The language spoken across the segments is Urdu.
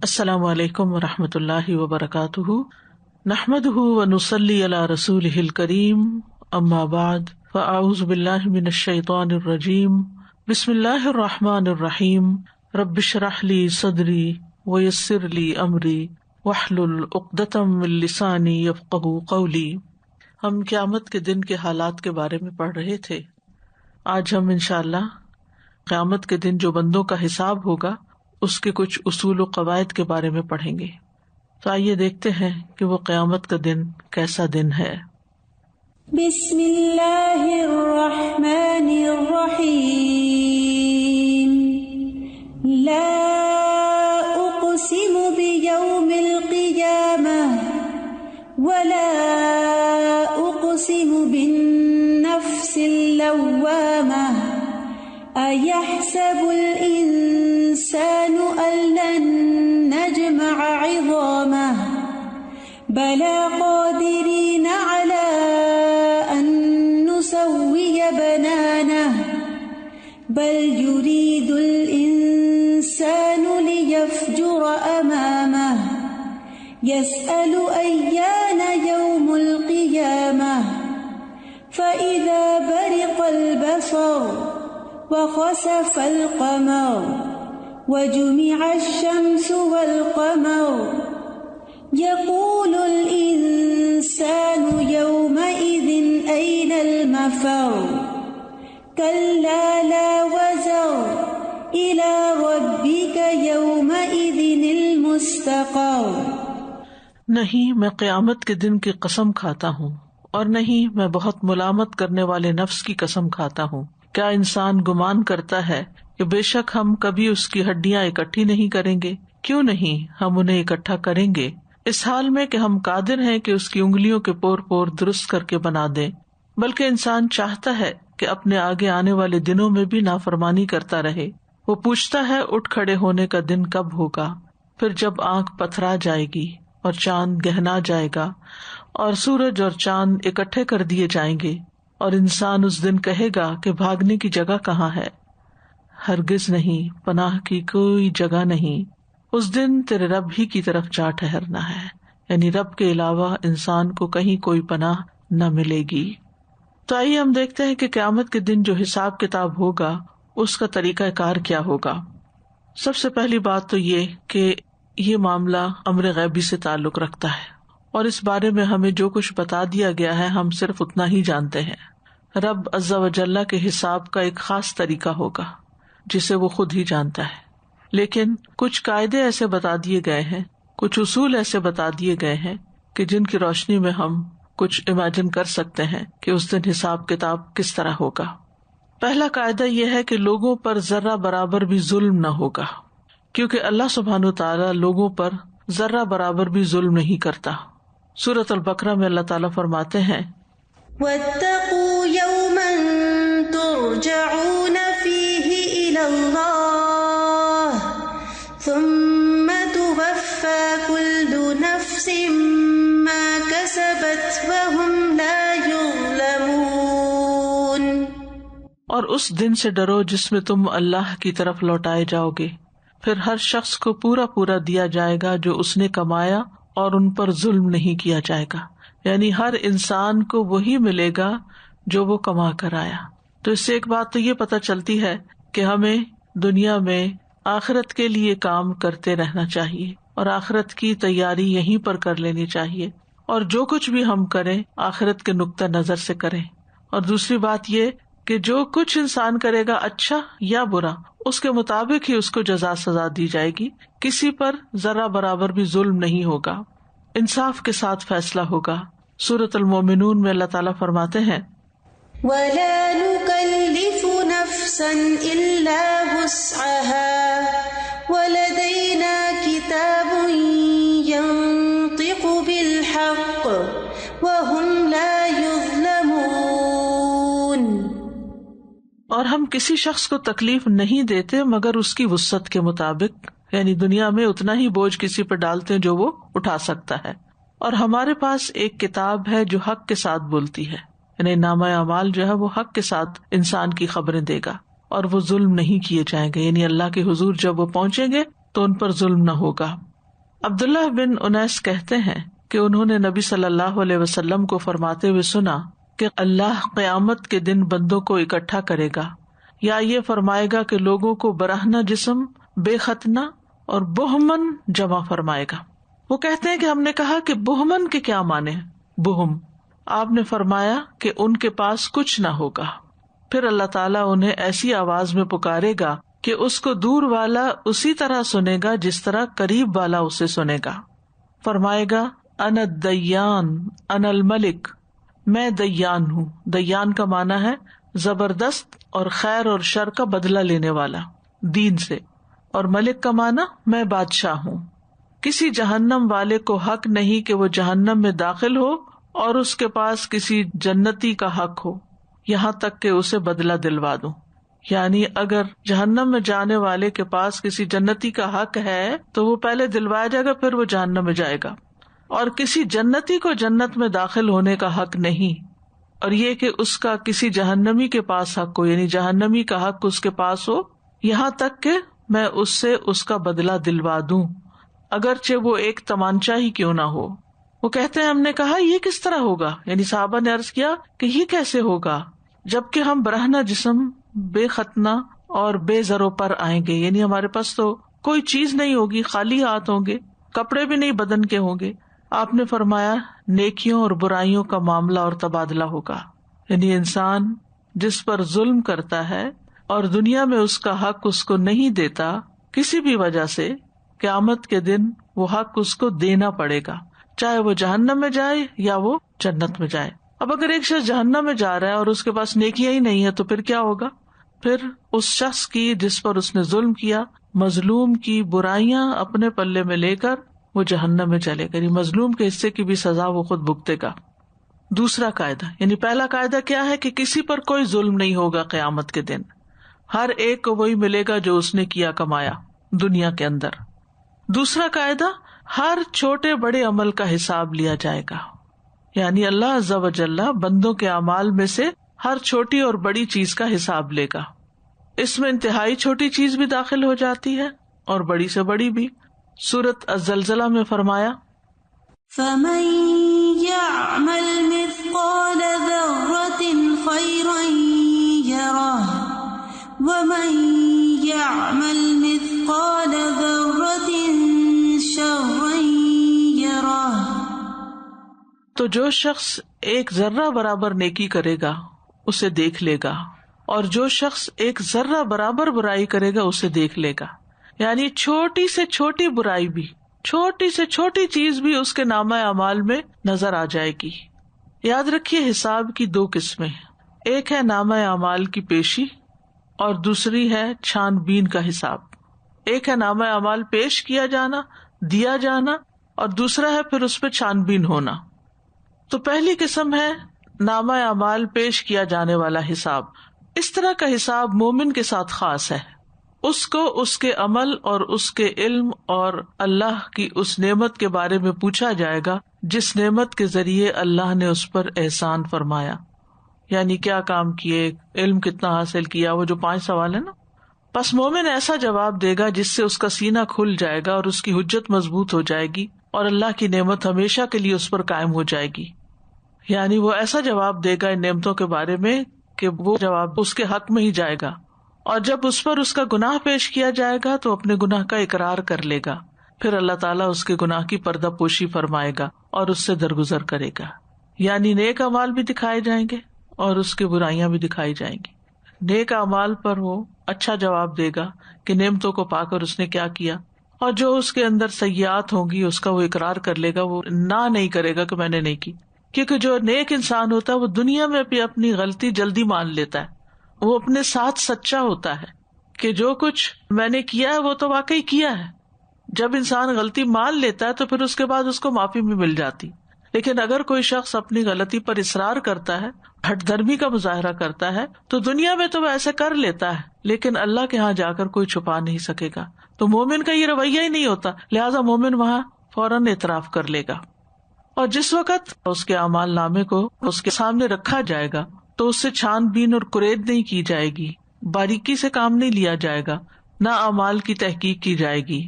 السلام علیکم ورحمۃ اللہ وبرکاتہ، نحمدہ ونصلی علی رسولہ الکریم، اما بعد فاعوذ باللہ من الشیطان الرجیم، بسم اللہ الرحمن الرحیم، رب اشرح لی صدری ویسر لی امری واحلل عقدۃ من لسانی یفقہوا قولی۔ ہم قیامت کے دن کے حالات کے بارے میں پڑھ رہے تھے۔ آج ہم انشاءاللہ قیامت کے دن جو بندوں کا حساب ہوگا اس کے کچھ اصول و قواعد کے بارے میں پڑھیں گے۔ تو آئیے دیکھتے ہیں کہ وہ قیامت کا دن کیسا دن ہے۔ بسم اللہ الرحمن الرحیم، لا اقسم بیوم القیامہ ولا اقسم بالنفس اللوامہ، ایحسب الانسان ان لن نجمع عظامہ، بلی قادرین علی ان نسوی بنانہ، بل یرید الانسان لیفجر امامہ، یسأل ایان یوم القیامہ، فإذا برق البصر وخسف القمر وجمع الشمس والقمر، يقول الإنسان يومئذ أين المفر، كلا لا وزر إلى ربك يومئذ المستقر۔ نہیں میں قیامت کے دن کی قسم کھاتا ہوں، اور نہیں میں بہت ملامت کرنے والے نفس کی قسم کھاتا ہوں۔ کیا انسان گمان کرتا ہے کہ بے شک ہم کبھی اس کی ہڈیاں اکٹھی نہیں کریں گے؟ کیوں نہیں، ہم انہیں اکٹھا کریں گے، اس حال میں کہ ہم قادر ہیں کہ اس کی انگلیوں کے پور پور درست کر کے بنا دیں۔ بلکہ انسان چاہتا ہے کہ اپنے آگے آنے والے دنوں میں بھی نافرمانی کرتا رہے۔ وہ پوچھتا ہے اٹھ کھڑے ہونے کا دن کب ہوگا، پھر جب آنکھ پتھرا جائے گی اور چاند گہنا جائے گا اور سورج اور چاند اکٹھے کر دیے جائیں گے، اور انسان اس دن کہے گا کہ بھاگنے کی جگہ کہاں ہے؟ ہرگز نہیں، پناہ کی کوئی جگہ نہیں، اس دن تیرے رب ہی کی طرف جا ٹھہرنا ہے، یعنی رب کے علاوہ انسان کو کہیں کوئی پناہ نہ ملے گی۔ تو آئیے ہم دیکھتے ہیں کہ قیامت کے دن جو حساب کتاب ہوگا اس کا طریقہ کار کیا ہوگا۔ سب سے پہلی بات تو یہ کہ یہ معاملہ امر غیبی سے تعلق رکھتا ہے، اور اس بارے میں ہمیں جو کچھ بتا دیا گیا ہے ہم صرف اتنا ہی جانتے ہیں۔ رب عز و جل کے حساب کا ایک خاص طریقہ ہوگا جسے وہ خود ہی جانتا ہے، لیکن کچھ قاعدے ایسے بتا دیے گئے ہیں، کچھ اصول ایسے بتا دیے گئے ہیں کہ جن کی روشنی میں ہم کچھ امیجن کر سکتے ہیں کہ اس دن حساب کتاب کس طرح ہوگا۔ پہلا قاعدہ یہ ہے کہ لوگوں پر ذرہ برابر بھی ظلم نہ ہوگا، کیونکہ اللہ سبحانہ وتعالی لوگوں پر ذرہ برابر بھی ظلم نہیں کرتا۔ سورۃ البقرہ میں اللہ تعالیٰ فرماتے ہیں وَاتَّقُوا يَوْمًا تُرْجَعُونَ فِيهِ إِلَى اللَّهِ ثُمَّ تُوَفَّى كُلُّ نَفْسٍ مَا كَسَبَتْ وَهُمْ لَا يُظْلَمُونَ۔ اور اس دن سے ڈرو جس میں تم اللہ کی طرف لوٹائے جاؤ گے، پھر ہر شخص کو پورا پورا دیا جائے گا جو اس نے کمایا، اور ان پر ظلم نہیں کیا جائے گا، یعنی ہر انسان کو وہی ملے گا جو وہ کما کر آیا۔ تو اس سے ایک بات تو یہ پتہ چلتی ہے کہ ہمیں دنیا میں آخرت کے لیے کام کرتے رہنا چاہیے، اور آخرت کی تیاری یہیں پر کر لینی چاہیے، اور جو کچھ بھی ہم کریں آخرت کے نقطہ نظر سے کریں۔ اور دوسری بات یہ کہ جو کچھ انسان کرے گا اچھا یا برا، اس کے مطابق ہی اس کو جزا سزا دی جائے گی، کسی پر ذرہ برابر بھی ظلم نہیں ہوگا، انصاف کے ساتھ فیصلہ ہوگا۔ سورۃ المومنون میں اللہ تعالیٰ فرماتے ہیں وَلَا نُكَلِّفُ نَفْسًا إِلَّا وُسْعَهَا وَلَدَيْنَا كِتَابٌ يَنطِقُ بِالْحَقِّ وَهُمْ لَا يُظْلَمُونَ۔ اور ہم کسی شخص کو تکلیف نہیں دیتے مگر اس کی وسعت کے مطابق، یعنی دنیا میں اتنا ہی بوجھ کسی پر ڈالتے ہیں جو وہ اٹھا سکتا ہے، اور ہمارے پاس ایک کتاب ہے جو حق کے ساتھ بولتی ہے، یعنی نامہ اعمال جو ہے وہ حق کے ساتھ انسان کی خبریں دے گا، اور وہ ظلم نہیں کیے جائیں گے، یعنی اللہ کے حضور جب وہ پہنچیں گے تو ان پر ظلم نہ ہوگا۔ عبداللہ بن انیس کہتے ہیں کہ انہوں نے نبی صلی اللہ علیہ وسلم کو فرماتے ہوئے سنا کہ اللہ قیامت کے دن بندوں کو اکٹھا کرے گا، یا یہ فرمائے گا کہ لوگوں کو برہنہ جسم، بے ختنہ اور بہمن جمع فرمائے گا۔ وہ کہتے ہیں کہ ہم نے کہا کہ بہمن کے کیا معنی ہے؟ بہم، آپ نے فرمایا کہ ان کے پاس کچھ نہ ہوگا۔ پھر اللہ تعالیٰ انہیں ایسی آواز میں پکارے گا کہ اس کو دور والا اسی طرح سنے گا جس طرح قریب والا اسے سنے گا۔ فرمائے گا انا الدیان انا الملک، میں دیان ہوں۔ دیان کا معنی ہے زبردست اور خیر اور شر کا بدلہ لینے والا دین سے، اور ملک کا معنی میں بادشاہ ہوں۔ کسی جہنم والے کو حق نہیں کہ وہ جہنم میں داخل ہو اور اس کے پاس کسی جنتی کا حق ہو، یہاں تک کہ اسے بدلہ دلوا دوں۔ یعنی اگر جہنم میں جانے والے کے پاس کسی جنتی کا حق ہے تو وہ پہلے دلوایا جائے گا، پھر وہ جہنم میں جائے گا، اور کسی جنتی کو جنت میں داخل ہونے کا حق نہیں، اور یہ کہ اس کا کسی جہنمی کے پاس حق ہو، یعنی جہنمی کا حق اس کے پاس ہو، یہاں تک کہ میں اس سے اس کا بدلہ دلوا دوں، اگرچہ وہ ایک تمانچہ ہی کیوں نہ ہو۔ وہ کہتے ہیں ہم نے کہا یہ کس طرح ہوگا؟ یعنی صحابہ نے عرض کیا کہ یہ کیسے ہوگا جبکہ ہم برہنہ جسم، بے ختنہ اور بے زروں پر آئیں گے، یعنی ہمارے پاس تو کوئی چیز نہیں ہوگی، خالی ہاتھ ہوں گے، کپڑے بھی نہیں بدن کے ہوں گے۔ آپ نے فرمایا نیکیوں اور برائیوں کا معاملہ اور تبادلہ ہوگا، یعنی انسان جس پر ظلم کرتا ہے اور دنیا میں اس کا حق اس کو نہیں دیتا کسی بھی وجہ سے، قیامت کے دن وہ حق اس کو دینا پڑے گا، چاہے وہ جہنم میں جائے یا وہ جنت میں جائے۔ اب اگر ایک شخص جہنم میں جا رہا ہے اور اس کے پاس نیکیاں ہی نہیں ہے تو پھر کیا ہوگا؟ پھر اس شخص کی جس پر اس نے ظلم کیا، مظلوم کی برائیاں اپنے پلے میں لے کر وہ جہنم میں چلے گا، یعنی مظلوم کے حصے کی بھی سزا وہ خود بھگتے گا۔ دوسرا قاعدہ، یعنی پہلا قاعدہ کیا ہے کہ کسی پر کوئی ظلم نہیں ہوگا قیامت کے دن، ہر ایک کو وہی ملے گا جو اس نے کیا کمایا دنیا کے اندر۔ دوسرا قاعدہ، ہر چھوٹے بڑے عمل کا حساب لیا جائے گا، یعنی اللہ عز و جل بندوں کے اعمال میں سے ہر چھوٹی اور بڑی چیز کا حساب لے گا۔ اس میں انتہائی چھوٹی چیز بھی داخل ہو جاتی ہے اور بڑی سے بڑی بھی۔ سورۃ الزلزلہ میں فرمایا فَمَن يَعْمَلْ مِثْقَالَ ذَرَّةٍ خَيْرًا يَرَهُ وَمَن يَعْمَلْ مِثْقَالَ ذَرَّةٍ شَرًّا يَرَهُ۔ تو جو شخص ایک ذرہ برابر نیکی کرے گا اسے دیکھ لے گا، اور جو شخص ایک ذرہ برابر برائی کرے گا اسے دیکھ لے گا، یعنی چھوٹی سے چھوٹی برائی بھی، چھوٹی سے چھوٹی چیز بھی اس کے نامہ اعمال میں نظر آ جائے گی۔ یاد رکھیے حساب کی دو قسمیں، ایک ہے نامہ اعمال کی پیشی اور دوسری ہے چھان بین کا حساب۔ ایک ہے نامہ اعمال پیش کیا جانا، دیا جانا، اور دوسرا ہے پھر اس پہ چھان بین ہونا۔ تو پہلی قسم ہے نامہ اعمال پیش کیا جانے والا حساب۔ اس طرح کا حساب مومن کے ساتھ خاص ہے، اس کو اس کے عمل اور اس کے علم اور اللہ کی اس نعمت کے بارے میں پوچھا جائے گا جس نعمت کے ذریعے اللہ نے اس پر احسان فرمایا، یعنی کیا کام کیے، علم کتنا حاصل کیا، وہ جو 5 سوال ہے نا۔ پس مومن ایسا جواب دے گا جس سے اس کا سینہ کھل جائے گا اور اس کی حجت مضبوط ہو جائے گی اور اللہ کی نعمت ہمیشہ کے لیے اس پر قائم ہو جائے گی، یعنی وہ ایسا جواب دے گا ان نعمتوں کے بارے میں کہ وہ جواب اس کے حق میں ہی جائے گا، اور جب اس پر اس کا گناہ پیش کیا جائے گا تو اپنے گناہ کا اقرار کر لے گا، پھر اللہ تعالیٰ اس کے گناہ کی پردہ پوشی فرمائے گا اور اس سے درگزر کرے گا، یعنی نیک اعمال بھی دکھائے جائیں گے اور اس کی برائیاں بھی دکھائی جائیں گی۔ نیک اعمال پر وہ اچھا جواب دے گا کہ نعمتوں کو پا کر اس نے کیا کیا، اور جو اس کے اندر سیئات ہوں گی اس کا وہ اقرار کر لے گا، وہ نہ نہیں کرے گا کہ میں نے نہیں کی، کیونکہ جو نیک انسان ہوتا ہے وہ دنیا میں بھی اپنی غلطی جلدی مان لیتا ہے، وہ اپنے ساتھ سچا ہوتا ہے کہ جو کچھ میں نے کیا ہے وہ تو واقعی کیا ہے۔ جب انسان غلطی مان لیتا ہے تو پھر اس کے بعد اس کو معافی بھی مل جاتی، لیکن اگر کوئی شخص اپنی غلطی پر اصرار کرتا ہے، ہٹ دھرمی کا مظاہرہ کرتا ہے، تو دنیا میں تو وہ ایسے کر لیتا ہے لیکن اللہ کے ہاں جا کر کوئی چھپا نہیں سکے گا۔ تو مومن کا یہ رویہ ہی نہیں ہوتا، لہٰذا مومن وہاں فوراً اعتراف کر لے گا، اور جس وقت اس کے اعمال نامے کو اس کے سامنے رکھا جائے گا تو اس سے چھان بین اور کرید نہیں کی جائے گی، باریکی سے کام نہیں لیا جائے گا، نہ اعمال کی تحقیق کی جائے گی،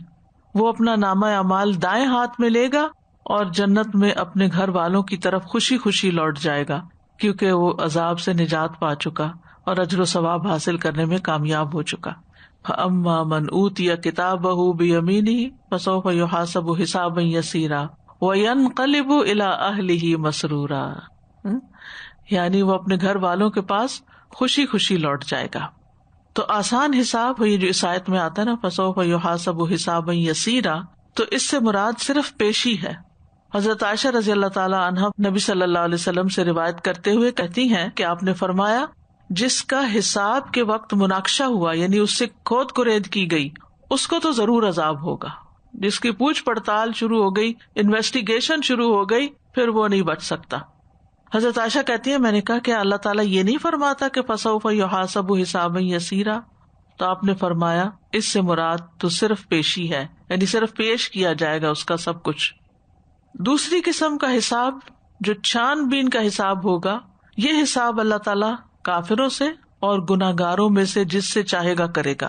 وہ اپنا نامہ اعمال دائیں ہاتھ میں لے گا اور جنت میں اپنے گھر والوں کی طرف خوشی خوشی لوٹ جائے گا، کیونکہ وہ عذاب سے نجات پا چکا اور اجر و ثواب حاصل کرنے میں کامیاب ہو چکا۔ فَأَمَّا مَنْ أُوتِيَ كِتَابَهُ بِيَمِينِهِ فَسَوْفَ يُحَاسَبُ حِسَابًا يَسِيرًا وَيَنْقَلِبُ إِلَىٰ أَهْلِهِ مَسْرُورًا، یعنی وہ اپنے گھر والوں کے پاس خوشی خوشی لوٹ جائے گا۔ تو آسان حساب یہ جو اس آیت میں آتا ہے نا، فَسَوْفَ يُحَاسَبُ حِسَابًا يَسِيرًا، تو اس سے مراد صرف پیشی ہے۔ حضرت عائشہ رضی اللہ تعالی عنہا نبی صلی اللہ علیہ وسلم سے روایت کرتے ہوئے کہتی ہیں کہ آپ نے فرمایا، جس کا حساب کے وقت مناقشہ ہوا، یعنی اس سے کھود کرید کی گئی، اس کو تو ضرور عذاب ہوگا۔ جس کی پوچھ پڑتال شروع ہو گئی، انویسٹیگیشن شروع ہو گئی، پھر وہ نہیں بچ سکتا۔ حضرت عائشہ کہتی ہیں، میں نے کہا کہ اللہ تعالیٰ یہ نہیں فرماتا کہ فَسَوْفَ يُحَاسَبُ حِسَابًا يَسِيرًا؟ تو آپ نے فرمایا اس سے مراد تو صرف پیشی ہے، یعنی صرف پیش کیا جائے گا اس کا سب کچھ۔ دوسری قسم کا حساب جو چھان بین کا حساب ہوگا، یہ حساب اللہ تعالیٰ کافروں سے اور گناہگاروں میں سے جس سے چاہے گا کرے گا،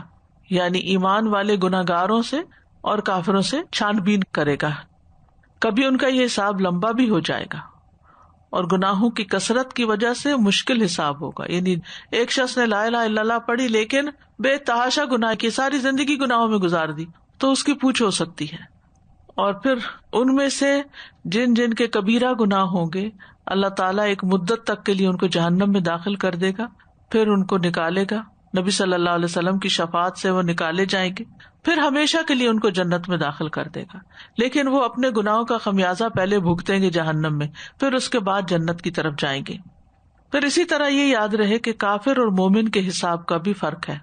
یعنی ایمان والے گناہگاروں سے اور کافروں سے چھان بین کرے گا۔ کبھی ان کا یہ حساب لمبا بھی ہو جائے گا اور گناہوں کی کثرت کی وجہ سے مشکل حساب ہوگا، یعنی ایک شخص نے لا الہ الا اللہ پڑھی لیکن بے تحاشا گناہ کی، ساری زندگی گناہوں میں گزار دی، تو اس کی پوچھ ہو سکتی ہے۔ اور پھر ان میں سے جن جن کے کبیرہ گناہ ہوں گے، اللہ تعالیٰ ایک مدت تک کے لیے ان کو جہنم میں داخل کر دے گا، پھر ان کو نکالے گا، نبی صلی اللہ علیہ وسلم کی شفاعت سے وہ نکالے جائیں گے، پھر ہمیشہ کے لیے ان کو جنت میں داخل کر دے گا، لیکن وہ اپنے گناہوں کا خمیازہ پہلے بھگتیں گے جہنم میں، پھر اس کے بعد جنت کی طرف جائیں گے۔ پھر اسی طرح یہ یاد رہے کہ کافر اور مومن کے حساب کا بھی فرق ہے۔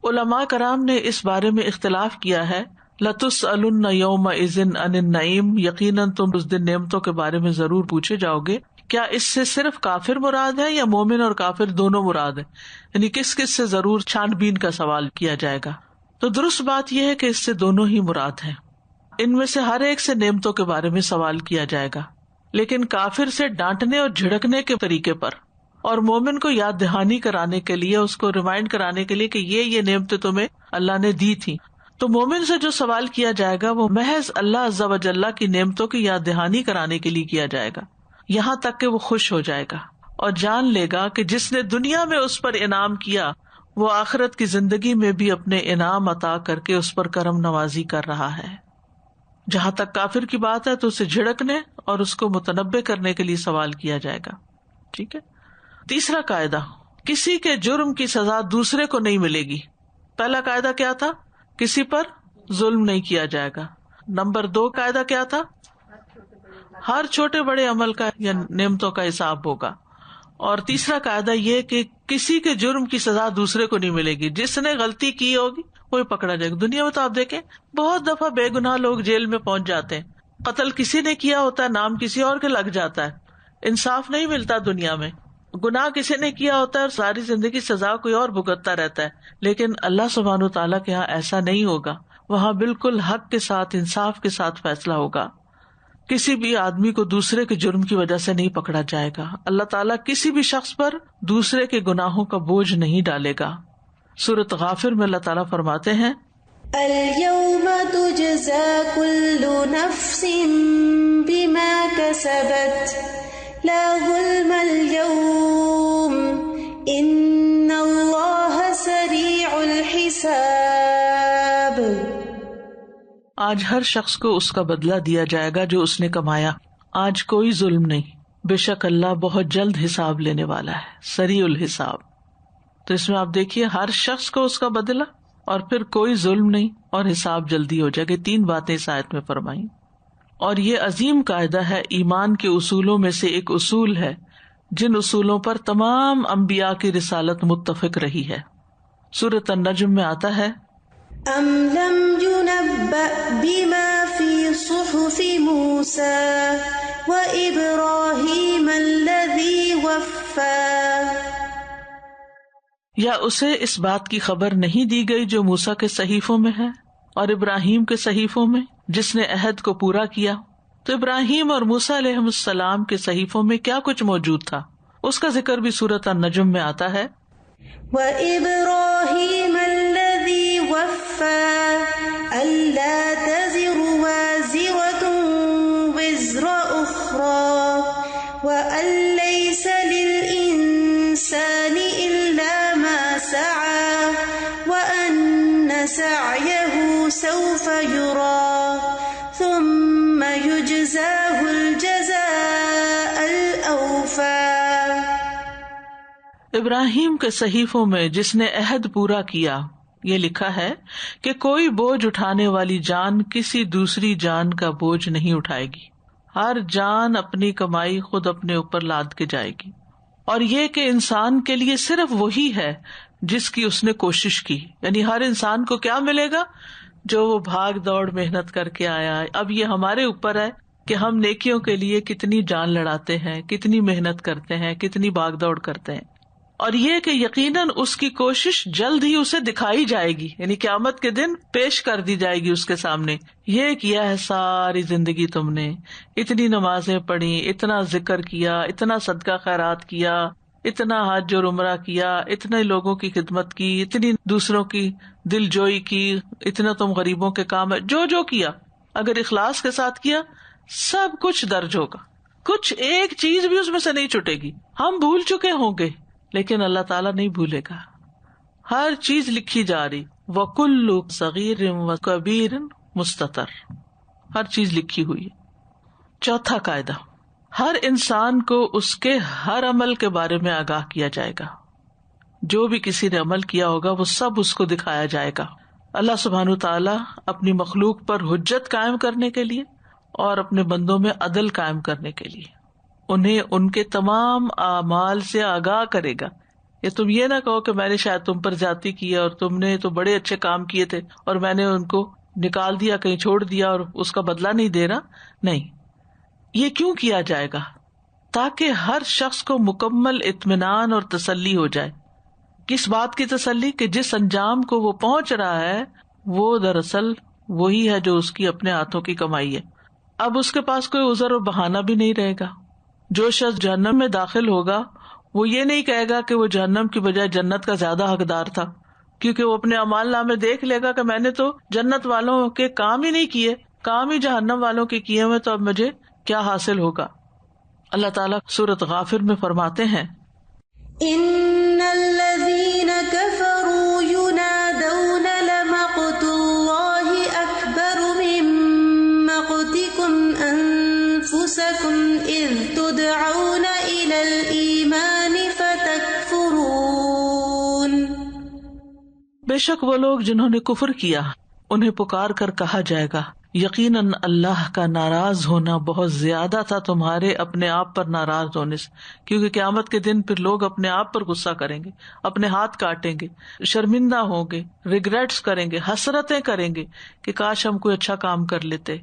علماء کرام نے اس بارے میں اختلاف کیا ہے، لَتُسْأَلُنَّ يَوْمَئِذٍ عَنِ النَّعِيمِ، یقیناً تم اس دن نعمتوں کے بارے میں ضرور پوچھے جاؤ گے۔ کیا اس سے صرف کافر مراد ہے یا مومن اور کافر دونوں مراد ہے؟ یعنی کس کس سے ضرور چھان بین کا سوال کیا جائے گا؟ تو درست بات یہ ہے کہ اس سے دونوں ہی مراد ہیں۔ ان میں سے ہر ایک سے نعمتوں کے بارے میں سوال کیا جائے گا، لیکن کافر سے ڈانٹنے اور جھڑکنے کے طریقے پر، اور مومن کو یاد دہانی کرانے کے لیے، اس کو ریمائنڈ کرانے کے لیے کہ یہ نعمتیں تمہیں اللہ نے دی تھی۔ تو مومن سے جو سوال کیا جائے گا وہ محض اللہ عز و جل کی نعمتوں کی یاد دہانی کرانے کے لیے کیا جائے گا، یہاں تک کہ وہ خوش ہو جائے گا اور جان لے گا کہ جس نے دنیا میں اس پر انعام کیا وہ آخرت کی زندگی میں بھی اپنے انعام عطا کر کے اس پر کرم نوازی کر رہا ہے۔ جہاں تک کافر کی بات ہے تو اسے جھڑکنے اور اس کو متنبہ کرنے کے لیے سوال کیا جائے گا۔ ٹھیک ہے۔ تیسرا قاعدہ، کسی کے جرم کی سزا دوسرے کو نہیں ملے گی۔ پہلا قاعدہ کیا تھا؟ کسی پر ظلم نہیں کیا جائے گا۔ نمبر 2 قاعدہ کیا تھا؟ ہر چھوٹے بڑے عمل کا یا نعمتوں کا حساب ہوگا۔ اور تیسرا قاعدہ یہ کہ کسی کے جرم کی سزا دوسرے کو نہیں ملے گی، جس نے غلطی کی ہوگی وہی پکڑا جائے گا۔ دنیا میں تو آپ دیکھیں بہت دفعہ بے گناہ لوگ جیل میں پہنچ جاتے ہیں، قتل کسی نے کیا ہوتا ہے، نام کسی اور کے لگ جاتا ہے، انصاف نہیں ملتا دنیا میں۔ گناہ کسی نے کیا ہوتا ہے اور ساری زندگی سزا کوئی اور بھگتتا رہتا ہے، لیکن اللہ سبحانہ وتعالیٰ کے ہاں ایسا نہیں ہوگا۔ وہاں بالکل حق کے ساتھ، انصاف کے ساتھ فیصلہ ہوگا۔ کسی بھی آدمی کو دوسرے کے جرم کی وجہ سے نہیں پکڑا جائے گا۔ اللہ تعالیٰ کسی بھی شخص پر دوسرے کے گناہوں کا بوجھ نہیں ڈالے گا۔ سورۃ غافر میں اللہ تعالیٰ فرماتے ہیں، اليوم تجزى كل نفس بما كسبت لا ظلم اليوم ان اللہ سریع الحساب۔ آج ہر شخص کو اس کا بدلہ دیا جائے گا جو اس نے کمایا۔ آج کوئی ظلم نہیں، بے شک اللہ بہت جلد حساب لینے والا ہے، سریع الحساب۔ تو اس میں آپ دیکھیے ہر شخص کو اس کا بدلہ، اور پھر کوئی ظلم نہیں، اور حساب جلدی ہو جائے گا۔ 3 باتیں اس آیت میں فرمائیں، اور یہ عظیم قاعدہ ہے، ایمان کے اصولوں میں سے ایک اصول ہے جن اصولوں پر تمام انبیاء کی رسالت متفق رہی ہے۔ سورۃ النجم میں آتا ہے، ام لم ينبأ بما في صحف موسى وإبراهيم الذي وفى، یا اسے اس بات کی خبر نہیں دی گئی جو موسیٰ کے صحیفوں میں ہے اور ابراہیم کے صحیفوں میں، جس نے عہد کو پورا کیا۔ تو ابراہیم اور موسیٰ علیہ السلام کے صحیفوں میں کیا کچھ موجود تھا، اس کا ذکر بھی سورۃ النجم میں آتا ہے، وَإِبْرَاهِيمَ الَّذِي وَفَّى أَلَّا تَزِرُ أجرا ثم يجزاه الجزاء الأوفى۔ ابراہیم کے صحیفوں میں جس نے عہد پورا کیا، یہ لکھا ہے کہ کوئی بوجھ اٹھانے والی جان کسی دوسری جان کا بوجھ نہیں اٹھائے گی، ہر جان اپنی کمائی خود اپنے اوپر لاد کے جائے گی، اور یہ کہ انسان کے لیے صرف وہی ہے جس کی اس نے کوشش کی، یعنی ہر انسان کو کیا ملے گا؟ جو وہ بھاگ دوڑ محنت کر کے آیا ہے۔ اب یہ ہمارے اوپر ہے کہ ہم نیکیوں کے لیے کتنی جان لڑاتے ہیں، کتنی محنت کرتے ہیں، کتنی بھاگ دوڑ کرتے ہیں، اور یہ کہ یقیناً اس کی کوشش جلد ہی اسے دکھائی جائے گی، یعنی قیامت کے دن پیش کر دی جائے گی اس کے سامنے۔ یہ کیا ہے ساری زندگی تم نے، اتنی نمازیں پڑھی، اتنا ذکر کیا، اتنا صدقہ خیرات کیا، اتنا حج اور عمرہ کیا، اتنے لوگوں کی خدمت کی، اتنی دوسروں کی دل جوئی کی، اتنا تم غریبوں کے کام ہے، جو جو کیا اگر اخلاص کے ساتھ کیا سب کچھ درج ہوگا، کچھ ایک چیز بھی اس میں سے نہیں چھٹے گی۔ ہم بھول چکے ہوں گے لیکن اللہ تعالیٰ نہیں بھولے گا، ہر چیز لکھی جا رہی، وَكُلُّ صَغِيرٍ وَكَبِيرٍ مُسْتَطَرٍ، ہر چیز لکھی ہوئی ہے۔ چوتھا قاعدہ، ہر انسان کو اس کے ہر عمل کے بارے میں آگاہ کیا جائے گا، جو بھی کسی نے عمل کیا ہوگا وہ سب اس کو دکھایا جائے گا۔ اللہ سبحانہ تعالیٰ اپنی مخلوق پر حجت قائم کرنے کے لیے اور اپنے بندوں میں عدل قائم کرنے کے لیے انہیں ان کے تمام اعمال سے آگاہ کرے گا۔ یہ تم یہ نہ کہو کہ میں نے شاید تم پر زیادتی کی ہے اور تم نے تو بڑے اچھے کام کیے تھے اور میں نے ان کو نکال دیا، کہیں چھوڑ دیا اور اس کا بدلہ نہیں دے رہا۔ نہیں، یہ کیوں کیا جائے گا؟ تاکہ ہر شخص کو مکمل اطمینان اور تسلی ہو جائے۔ کس بات کی تسلی؟ کہ جس انجام کو وہ پہنچ رہا ہے وہ دراصل وہی ہے جو اس کی اپنے ہاتھوں کی کمائی ہے۔ اب اس کے پاس کوئی عذر اور بہانہ بھی نہیں رہے گا۔ جو شخص جہنم میں داخل ہوگا وہ یہ نہیں کہے گا کہ وہ جہنم کی بجائے جنت کا زیادہ حقدار تھا، کیونکہ وہ اپنے اعمال نامے دیکھ لے گا کہ میں نے تو جنت والوں کے کام ہی نہیں کیے، کام ہی جہنم والوں کے کیے ہوئے، تو اب مجھے کیا حاصل ہوگا۔ اللہ تعالیٰ سورۃ غافر میں فرماتے ہیں، ان الذین کفروا ینادون لمقت اللہ اکبر من مقتکم انفسکم اذ تدعون الی الایمان فتکفرون۔ بے شک وہ لوگ جنہوں نے کفر کیا انہیں پکار کر کہا جائے گا، یقیناً اللہ کا ناراض ہونا بہت زیادہ تھا تمہارے اپنے آپ پر ناراض ہونے سے، کیونکہ قیامت کے دن پھر لوگ اپنے آپ پر غصہ کریں گے، اپنے ہاتھ کاٹیں گے، شرمندہ ہوں گے، ریگریٹس کریں گے، حسرتیں کریں گے کہ کاش ہم کوئی اچھا کام کر لیتے۔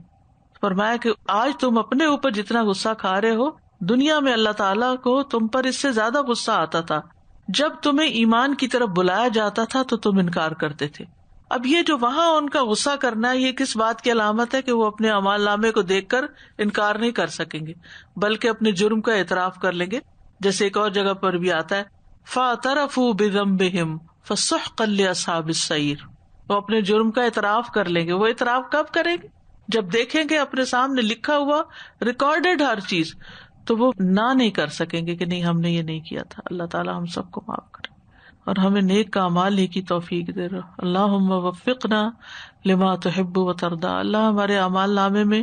فرمایا کہ آج تم اپنے اوپر جتنا غصہ کھا رہے ہو، دنیا میں اللہ تعالیٰ کو تم پر اس سے زیادہ غصہ آتا تھا۔ جب تمہیں ایمان کی طرف بلایا جاتا تھا تو تم انکار کرتے تھے۔ اب یہ جو وہاں ان کا غصہ کرنا ہے، یہ کس بات کی علامت ہے؟ کہ وہ اپنے اعمال نامے کو دیکھ کر انکار نہیں کر سکیں گے بلکہ اپنے جرم کا اعتراف کر لیں گے، جیسے ایک اور جگہ پر بھی آتا ہے، فَاعْتَرَفُوا بِذَنبِهِمْ فَسُحْقًا لِّأَصْحَابِ السَّعِيرِ۔ وہ اپنے جرم کا اعتراف کر لیں گے۔ وہ اعتراف کب کریں گے؟ جب دیکھیں گے اپنے سامنے لکھا ہوا، ریکارڈڈ ہر چیز، تو وہ نہ نہیں کر سکیں گے کہ نہیں ہم نے یہ نہیں کیا تھا۔ اللہ تعالیٰ ہم سب کو معاف کرے اور ہمیں نیک اعمال ہی کی توفیق دے رہا۔ اللہم وفقنا لما تحب و ترضی۔ اللہ ہمارے اعمال نامے میں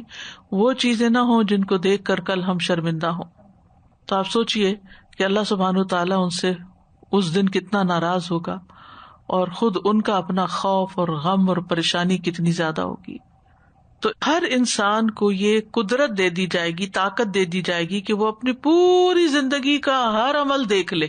وہ چیزیں نہ ہوں جن کو دیکھ کر کل ہم شرمندہ ہوں۔ تو آپ سوچئے کہ اللہ سبحانہ تعالیٰ ان سے اس دن کتنا ناراض ہوگا، اور خود ان کا اپنا خوف اور غم اور پریشانی کتنی زیادہ ہوگی۔ تو ہر انسان کو یہ قدرت دے دی جائے گی، طاقت دے دی جائے گی کہ وہ اپنی پوری زندگی کا ہر عمل دیکھ لے۔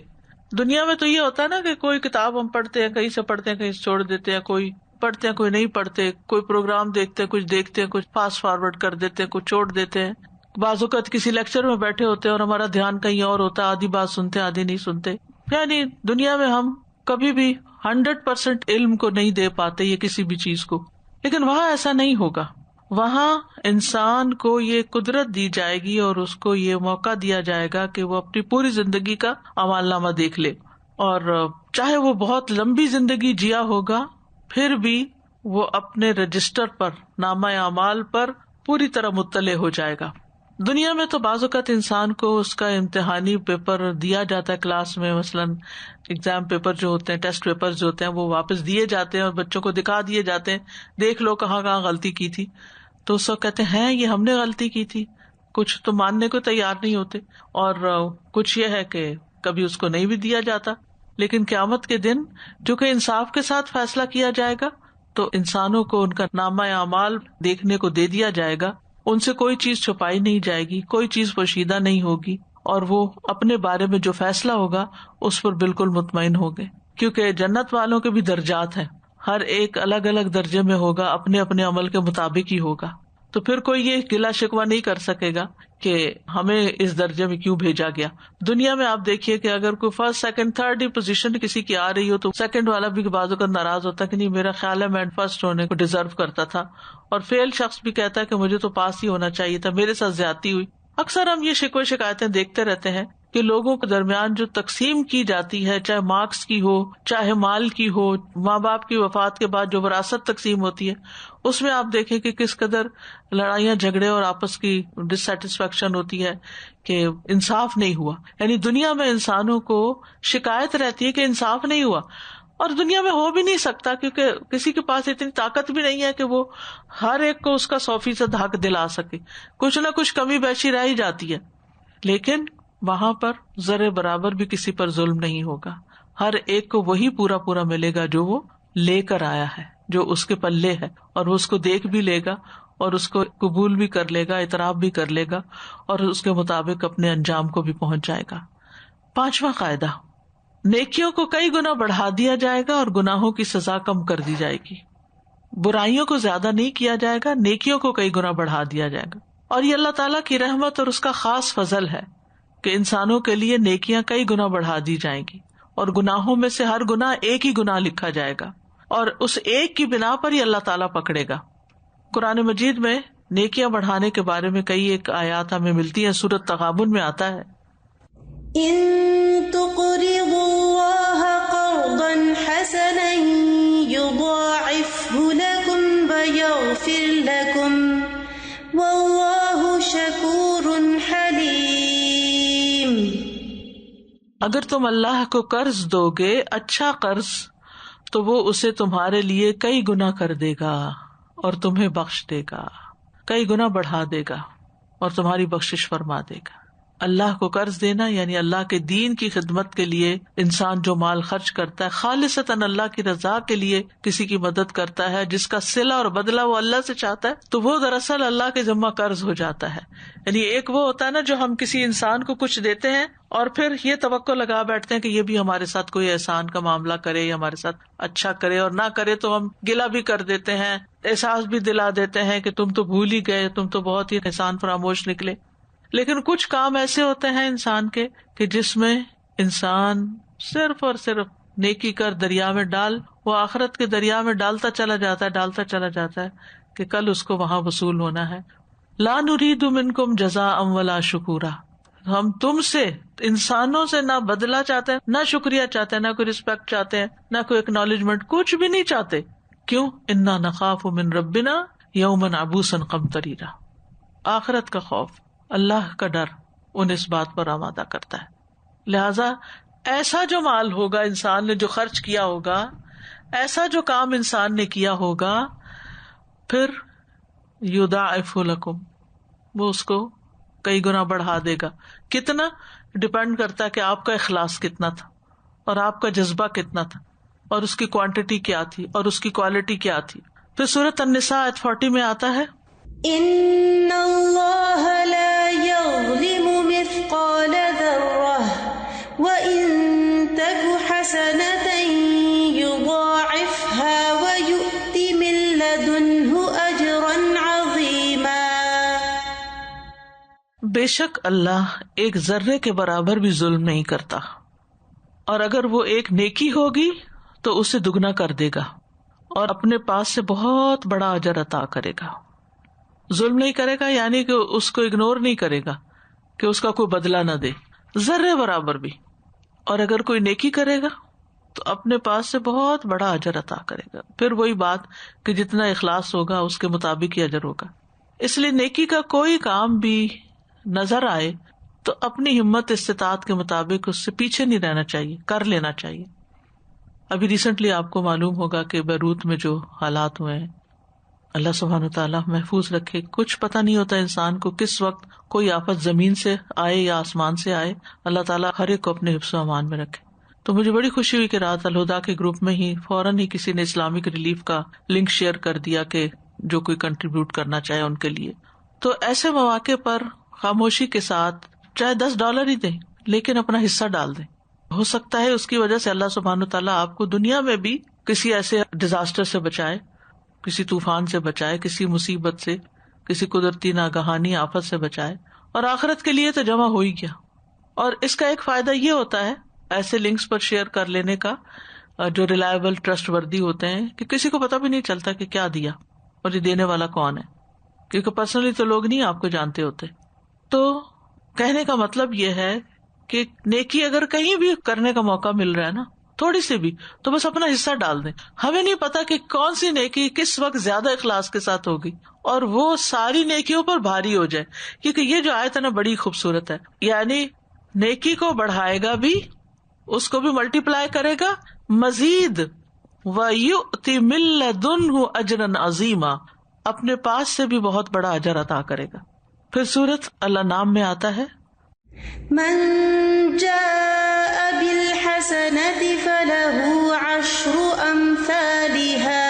دنیا میں تو یہ ہوتا ہے نا کہ کوئی کتاب ہم پڑھتے ہیں، کہیں سے پڑھتے ہیں، کہیں سے چھوڑ دیتے ہیں، کوئی پڑھتے ہیں کوئی نہیں پڑھتے، کوئی پروگرام دیکھتے ہیں، کچھ دیکھتے ہیں، کچھ فاسٹ فارورڈ کر دیتے ہیں، کچھ چھوڑ دیتے ہیں۔ بعض اوقات کسی لیکچر میں بیٹھے ہوتے ہیں اور ہمارا دھیان کہیں اور ہوتا ہے، آدھی بات سنتے آدھی نہیں سنتے۔ یعنی دنیا میں ہم کبھی بھی 100% علم کو نہیں دے پاتے یہ کسی بھی چیز کو، لیکن وہاں ایسا نہیں ہوگا۔ وہاں انسان کو یہ قدرت دی جائے گی اور اس کو یہ موقع دیا جائے گا کہ وہ اپنی پوری زندگی کا اعمال نامہ دیکھ لے، اور چاہے وہ بہت لمبی زندگی جیا ہوگا پھر بھی وہ اپنے رجسٹر پر، نامہ اعمال پر پوری طرح مطلع ہو جائے گا۔ دنیا میں تو بعض اوقات انسان کو اس کا امتحانی پیپر دیا جاتا ہے کلاس میں، مثلاً ایگزام پیپر جو ہوتے ہیں، ٹیسٹ پیپر جو ہوتے ہیں، وہ واپس دیے جاتے ہیں اور بچوں کو دکھا دیے جاتے ہیں، دیکھ لو کہاں کہاں غلطی کی تھی. تو اس وقت کہتے ہیں یہ ہم نے غلطی کی تھی. کچھ تو ماننے کو تیار نہیں ہوتے، اور کچھ یہ ہے کہ کبھی اس کو نہیں بھی دیا جاتا. لیکن قیامت کے دن جو کہ انصاف کے ساتھ فیصلہ کیا جائے گا، تو انسانوں کو ان کا نامہ اعمال دیکھنے کو دے دیا جائے گا. ان سے کوئی چیز چھپائی نہیں جائے گی، کوئی چیز پوشیدہ نہیں ہوگی، اور وہ اپنے بارے میں جو فیصلہ ہوگا اس پر بالکل مطمئن ہوگے. کیونکہ جنت والوں کے بھی درجات ہیں، ہر ایک الگ الگ درجے میں ہوگا، اپنے اپنے عمل کے مطابق ہی ہوگا. تو پھر کوئی یہ گلا شکوہ نہیں کر سکے گا کہ ہمیں اس درجے میں کیوں بھیجا گیا. دنیا میں آپ دیکھیے کہ اگر کوئی فرسٹ سیکنڈ تھرڈ ہی پوزیشن کسی کی آ رہی ہو تو سیکنڈ والا بھی بعض اوقات ناراض ہوتا ہے کہ نہیں، میرا خیال ہے میں فرسٹ ہونے کو ڈیزرو کرتا تھا، اور فیل شخص بھی کہتا ہے کہ مجھے تو پاس ہی ہونا چاہیے تھا، میرے ساتھ زیادتی ہوئی. اکثر ہم یہ شکوے شکایتیں دیکھتے رہتے ہیں کہ لوگوں کے درمیان جو تقسیم کی جاتی ہے، چاہے مارکس کی ہو، چاہے مال کی ہو، ماں باپ کی وفات کے بعد جو وراثت تقسیم ہوتی ہے، اس میں آپ دیکھیں کہ کس قدر لڑائیاں جھگڑے اور آپس کی ڈسسیٹسفیکشن ہوتی ہے کہ انصاف نہیں ہوا. یعنی دنیا میں انسانوں کو شکایت رہتی ہے کہ انصاف نہیں ہوا، اور دنیا میں ہو بھی نہیں سکتا کیونکہ کسی کے پاس اتنی طاقت بھی نہیں ہے کہ وہ ہر ایک کو اس کا 100% حق دلا سکے. کچھ نہ کچھ کمی بیشی رہ ہی جاتی ہے. لیکن وہاں پر ذرے برابر بھی کسی پر ظلم نہیں ہوگا، ہر ایک کو وہی پورا پورا ملے گا جو وہ لے کر آیا ہے، جو اس کے پلے ہے، اور وہ اس کو دیکھ بھی لے گا اور اس کو قبول بھی کر لے گا، اعتراف بھی کر لے گا، اور اس کے مطابق اپنے انجام کو بھی پہنچ جائے گا. 5واں قاعدہ، نیکیوں کو کئی گنا بڑھا دیا جائے گا اور گناہوں کی سزا کم کر دی جائے گی. برائیوں کو زیادہ نہیں کیا جائے گا، نیکیوں کو کئی گنا بڑھا دیا جائے گا. اور یہ اللہ تعالیٰ کی رحمت اور اس کا خاص فضل ہے کہ انسانوں کے لیے نیکیاں کئی گنا بڑھا دی جائیں گی، اور گناہوں میں سے ہر گناہ ایک ہی گناہ لکھا جائے گا، اور اس ایک کی بنا پر ہی اللہ تعالیٰ پکڑے گا. قرآن مجید میں نیکیاں بڑھانے کے بارے میں کئی ایک آیات ہمیں ملتی ہیں. سورۃ تغابن میں آتا ہے، إن تقرضوا الله قرضا حسنا يضاعفه لكم ويغفر لكم والله شكور حليم. اگر تم اللہ کو قرض دو گے، اچھا قرض، تو وہ اسے تمہارے لیے کئی گنا کر دے گا اور تمہیں بخش دے گا، کئی گنا بڑھا دے گا اور تمہاری بخشش فرما دے گا. اللہ کو قرض دینا یعنی اللہ کے دین کی خدمت کے لیے انسان جو مال خرچ کرتا ہے، خالصتاً اللہ کی رضا کے لیے کسی کی مدد کرتا ہے، جس کا صلہ اور بدلہ وہ اللہ سے چاہتا ہے، تو وہ دراصل اللہ کے ذمہ قرض ہو جاتا ہے. یعنی ایک وہ ہوتا ہے نا جو ہم کسی انسان کو کچھ دیتے ہیں اور پھر یہ توقع لگا بیٹھتے ہیں کہ یہ بھی ہمارے ساتھ کوئی احسان کا معاملہ کرے یا ہمارے ساتھ اچھا کرے، اور نہ کرے تو ہم گلہ بھی کر دیتے ہیں، احساس بھی دلا دیتے ہیں کہ تم تو بھول ہی گئے، تم تو بہت ہی احسان فراموش نکلے. لیکن کچھ کام ایسے ہوتے ہیں انسان کے کہ جس میں انسان صرف اور صرف نیکی کر دریا میں ڈال، وہ آخرت کے دریا میں ڈالتا چلا جاتا ہے کہ کل اس کو وہاں وصول ہونا ہے. لا نرید منکم جزاء ولا شکورا، ہم تم سے انسانوں سے نہ بدلہ چاہتے ہیں، نہ شکریہ چاہتے ہیں، نہ کوئی رسپیکٹ چاہتے ہیں، نہ کوئی اکنالجمنٹ، کچھ بھی نہیں چاہتے. کیوں؟ انا نخاف من ربنا یوما عبوسا قمطریرا. آخرت کا خوف، اللہ کا ڈر ان اس بات پر آمادہ کرتا ہے. لہذا ایسا جو مال ہوگا انسان نے جو خرچ کیا ہوگا، ایسا جو کام انسان نے کیا ہوگا، پھر یضاعف لکم، وہ اس کو کئی گنا بڑھا دے گا. کتنا؟ ڈپینڈ کرتا ہے کہ آپ کا اخلاص کتنا تھا اور آپ کا جذبہ کتنا تھا اور اس کی کوانٹٹی کیا تھی اور اس کی کوالٹی کیا تھی. پھر سورۃ النساء آیت 40 میں آتا ہے، إن الله لا يظلم مثقال ذرة وإن تك حسنة يضاعفها ويؤت من لدنه أجرا عظيما. بے شک اللہ ایک ذرے کے برابر بھی ظلم نہیں کرتا، اور اگر وہ ایک نیکی ہوگی تو اسے دگنا کر دے گا اور اپنے پاس سے بہت بڑا اجر عطا کرے گا. ظلم نہیں کرے گا یعنی کہ اس کو اگنور نہیں کرے گا کہ اس کا کوئی بدلہ نہ دے، ذرے برابر بھی. اور اگر کوئی نیکی کرے گا تو اپنے پاس سے بہت بڑا اجر عطا کرے گا. پھر وہی بات کہ جتنا اخلاص ہوگا اس کے مطابق ہی اجر ہوگا. اس لیے نیکی کا کوئی کام بھی نظر آئے تو اپنی ہمت استطاعت کے مطابق اس سے پیچھے نہیں رہنا چاہیے، کر لینا چاہیے. ابھی ریسنٹلی آپ کو معلوم ہوگا کہ بیروت میں جو حالات ہوئے ہیں، اللہ سبحانہ تعالیٰ محفوظ رکھے. کچھ پتہ نہیں ہوتا انسان کو کس وقت کوئی آفت زمین سے آئے یا آسمان سے آئے. اللہ تعالیٰ ہر ایک کو اپنے حفظ و امان میں رکھے. تو مجھے بڑی خوشی ہوئی کہ رات الہدا کے گروپ میں ہی فوراً ہی کسی نے اسلامک ریلیف کا لنک شیئر کر دیا کہ جو کوئی کنٹریبیوٹ کرنا چاہے ان کے لیے. تو ایسے مواقع پر خاموشی کے ساتھ چاہے $10 ہی دیں لیکن اپنا حصہ ڈال دیں. ہو سکتا ہے اس کی وجہ سے اللہ سبحانہ تعالیٰ آپ کو دنیا میں بھی کسی ایسے ڈیزاسٹر سے بچائے، کسی طوفان سے بچائے، کسی مصیبت سے، کسی قدرتی ناگہانی آفت سے بچائے، اور آخرت کے لیے تو جمع ہو ہی گیا. اور اس کا ایک فائدہ یہ ہوتا ہے ایسے لنکس پر شیئر کر لینے کا جو ریلائبل ٹرسٹ وردی ہوتے ہیں کہ کسی کو پتہ بھی نہیں چلتا کہ کیا دیا اور یہ دینے والا کون ہے، کیونکہ پرسنلی تو لوگ نہیں آپ کو جانتے ہوتے. تو کہنے کا مطلب یہ ہے کہ نیکی اگر کہیں بھی کرنے کا موقع مل رہا ہے نا، تھوڑی سی بھی، تو بس اپنا حصہ ڈال دیں. ہمیں نہیں پتا کہ کون سی نیکی کس وقت زیادہ اخلاص کے ساتھ ہوگی اور وہ ساری نیکیوں پر بھاری ہو جائے. کیونکہ یہ جو آیت ہے نا بڑی خوبصورت ہے، یعنی نیکی کو بڑھائے گا بھی، اس کو بھی ملٹی پلائی کرے گا، مزید وَيُؤْتِ مِن لَّدُنْهُ أَجْرًا عَظِيمًا، اپنے پاس سے بھی بہت بڑا اجر عطا کرے گا. پھر سورۃ الانعام میں آتا ہے من جاء بالحسنة فله 10 أمثالها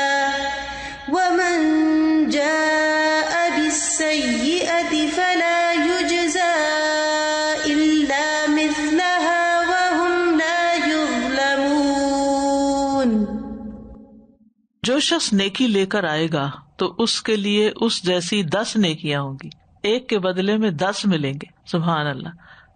ومن جاء بالسيئة فلا يجزى إلا مثلها وهم لا يظلمون. جو شخص نیکی لے کر آئے گا تو اس کے لیے اس جیسی 10 نیکیاں ہوں گی، ایک کے بدلے میں 10 ملیں گے. سبحان اللہ.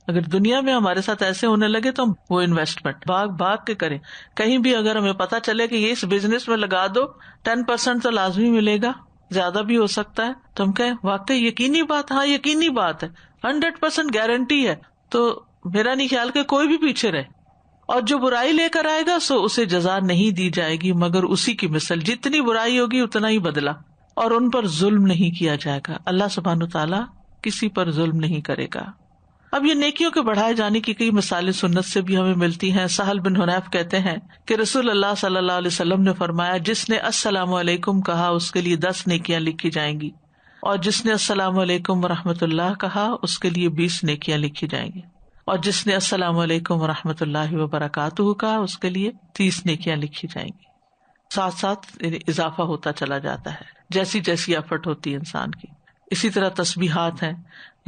اگر دنیا میں ہمارے ساتھ ایسے ہونے لگے تو وہ انویسٹمنٹ بھاگ کے کریں. کہیں بھی اگر ہمیں پتا چلے کہ یہ اس بزنس میں لگا دو 10% تو لازمی ملے گا، زیادہ بھی ہو سکتا ہے، تو ہم کہیں واقعی یقینی بات، ہاں یقینی بات ہے، 100% گارنٹی ہے، تو میرا نہیں خیال کہ کوئی بھی پیچھے رہے. اور جو برائی لے کر آئے گا سو اسے جزا نہیں دی جائے گی مگر اسی کی مثل، جتنی برائی ہوگی اتنا ہی بدلہ، اور ان پر ظلم نہیں کیا جائے گا. اللہ سبحانہ تعالیٰ کسی پر ظلم نہیں کرے گا. اب یہ نیکیوں کے بڑھائے جانے کی کئی مثالیں سنت سے بھی ہمیں ملتی ہیں. سہل بن حنیف کہتے ہیں کہ رسول اللہ صلی اللہ علیہ وسلم نے فرمایا، جس نے السلام علیکم کہا اس کے لیے 10 نیکیاں لکھی جائیں گی، اور جس نے السلام علیکم ورحمۃ اللہ کہا اس کے لیے 20 نیکیاں لکھی جائیں گی، اور جس نے السلام علیکم ورحمۃ اللہ وبرکاتہ کہا اس کے لیے 30 نیکیاں لکھی جائیں گی. ساتھ ساتھ اضافہ ہوتا چلا جاتا ہے جیسی جیسی ایفرٹ ہوتی ہے انسان کی. اسی طرح تسبیحات ہیں.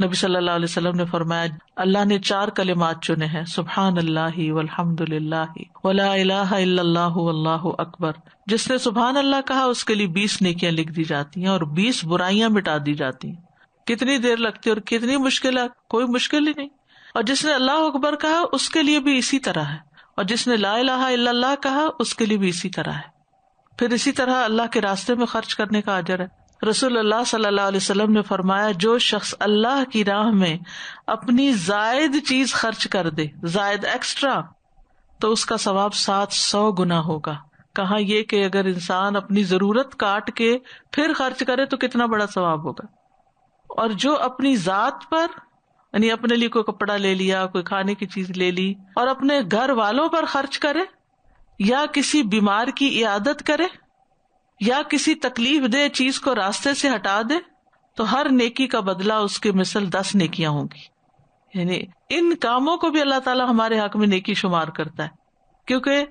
نبی صلی اللہ علیہ وسلم نے فرمایا اللہ نے 4 کلمات چنے ہیں، سبحان اللہ والحمد للہ ولا الہ الا اللہ واللہ اکبر. جس نے سبحان اللہ کہا اس کے لیے 20 نیکیاں لکھ دی جاتی ہیں اور 20 برائیاں مٹا دی جاتی ہیں. کتنی دیر لگتی ہے اور کتنی مشکل ہے، کوئی مشکل ہی نہیں. اور جس نے اللہ اکبر کہا اس کے لیے بھی اسی طرح ہے، اور جس نے لا الہ الا اللہ کہا اس کے لیے بھی اسی طرح ہے. پھر اسی طرح اللہ کے راستے میں خرچ کرنے کا اجر ہے. رسول اللہ صلی اللہ علیہ وسلم نے فرمایا جو شخص اللہ کی راہ میں اپنی زائد چیز خرچ کر دے، زائد ایکسٹرا، تو اس کا ثواب 700 گنا ہوگا. کہاں یہ کہ اگر انسان اپنی ضرورت کاٹ کے پھر خرچ کرے تو کتنا بڑا ثواب ہوگا. اور جو اپنی ذات پر، یعنی اپنے لیے کوئی کپڑا لے لیا، کوئی کھانے کی چیز لے لی، اور اپنے گھر والوں پر خرچ کرے، یا کسی بیمار کی عیادت کرے، یا کسی تکلیف دہ چیز کو راستے سے ہٹا دے، تو ہر نیکی کا بدلہ اس کے مثل 10 نیکیاں ہوں گی. یعنی ان کاموں کو بھی اللہ تعالیٰ ہمارے حق میں نیکی شمار کرتا ہے، کیونکہ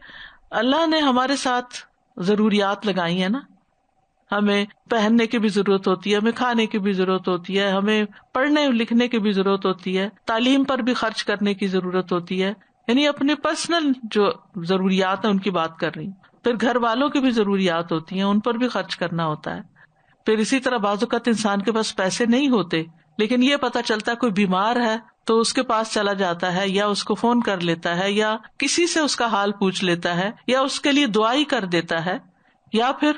اللہ نے ہمارے ساتھ ضروریات لگائی ہیں نا. ہمیں پہننے کی بھی ضرورت ہوتی ہے، ہمیں کھانے کی بھی ضرورت ہوتی ہے، ہمیں پڑھنے لکھنے کی بھی ضرورت ہوتی ہے، تعلیم پر بھی خرچ کرنے کی ضرورت ہوتی ہے. یعنی اپنے پرسنل جو ضروریات ہیں ان کی بات کر رہی ہوں. پھر گھر والوں کی بھی ضروریات ہوتی ہیں، ان پر بھی خرچ کرنا ہوتا ہے. پھر اسی طرح بعض اوقات انسان کے پاس پیسے نہیں ہوتے لیکن یہ پتا چلتا ہے کوئی بیمار ہے تو اس کے پاس چلا جاتا ہے، یا اس کو فون کر لیتا ہے، یا کسی سے اس کا حال پوچھ لیتا ہے، یا اس کے لیے دعائی کر دیتا ہے، یا پھر